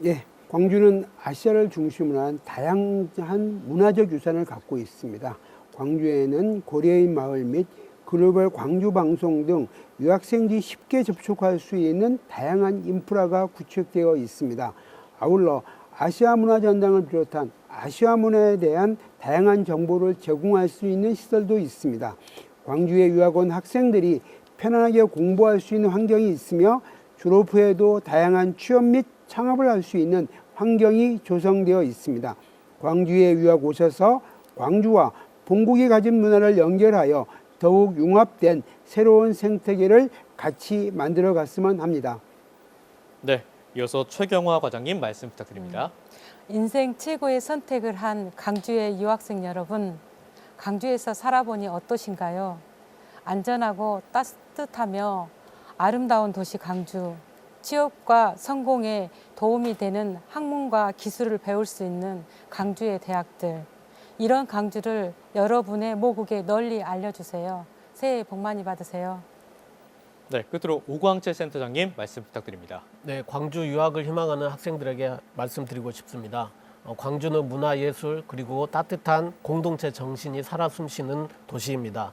Speaker 4: 예, 광주는 아시아를 중심으로 한 다양한 문화적 유산을 갖고 있습니다. 광주에는 고려인 마을 및 글로벌 광주 방송 등 유학생들이 쉽게 접촉할 수 있는 다양한 인프라가 구축되어 있습니다. 아울러 아시아 문화 전당을 비롯한 아시아 문화에 대한 다양한 정보를 제공할 수 있는 시설도 있습니다. 광주의 유학 온 학생들이 편안하게 공부할 수 있는 환경이 있으며 졸업 후에도 다양한 취업 및 창업을 할 수 있는 환경이 조성되어 있습니다. 광주에 유학 오셔서 광주와 본국이 가진 문화를 연결하여 더욱 융합된 새로운 생태계를 같이 만들어 갔으면 합니다.
Speaker 1: 네, 이어서 최경화 과장님 말씀 부탁드립니다.
Speaker 5: 인생 최고의 선택을 한 광주의 유학생 여러분, 광주에서 살아보니 어떠신가요? 안전하고 따뜻하며 아름다운 도시 광주, 취업과 성공에 도움이 되는 학문과 기술을 배울 수 있는 광주의 대학들, 이런 광주를 여러분의 모국에 널리 알려주세요. 새해 복 많이 받으세요.
Speaker 1: 네, 끝으로 오광채 센터장님 말씀 부탁드립니다.
Speaker 6: 네, 광주 유학을 희망하는 학생들에게 말씀드리고 싶습니다. 광주는 문화예술 그리고 따뜻한 공동체 정신이 살아 숨쉬는 도시입니다.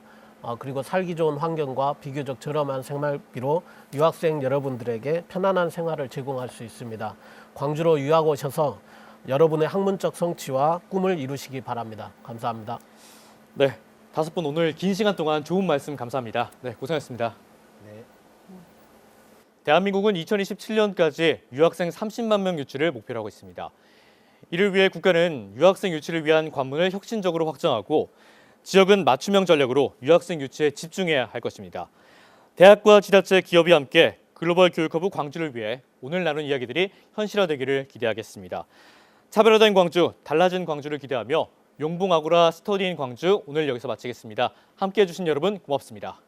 Speaker 6: 그리고 살기 좋은 환경과 비교적 저렴한 생활비로 유학생 여러분들에게 편안한 생활을 제공할 수 있습니다. 광주로 유학 오셔서 여러분의 학문적 성취와 꿈을 이루시기 바랍니다. 감사합니다.
Speaker 1: 네, 5분 오늘 긴 시간 동안 좋은 말씀 감사합니다. 네, 고생하셨습니다.
Speaker 6: 네.
Speaker 1: 대한민국은 2027년까지 유학생 30만 명 유치를 목표로 하고 있습니다. 이를 위해 국가는 유학생 유치를 위한 관문을 혁신적으로 확장하고 지역은 맞춤형 전략으로 유학생 유치에 집중해야 할 것입니다. 대학과 지자체, 기업이 함께 글로벌 교육허브 광주를 위해 오늘 나눈 이야기들이 현실화되기를 기대하겠습니다. 차별화된 광주, 달라진 광주를 기대하며 용봉 아고라 스터디인 광주 오늘 여기서 마치겠습니다. 함께해 주신 여러분 고맙습니다.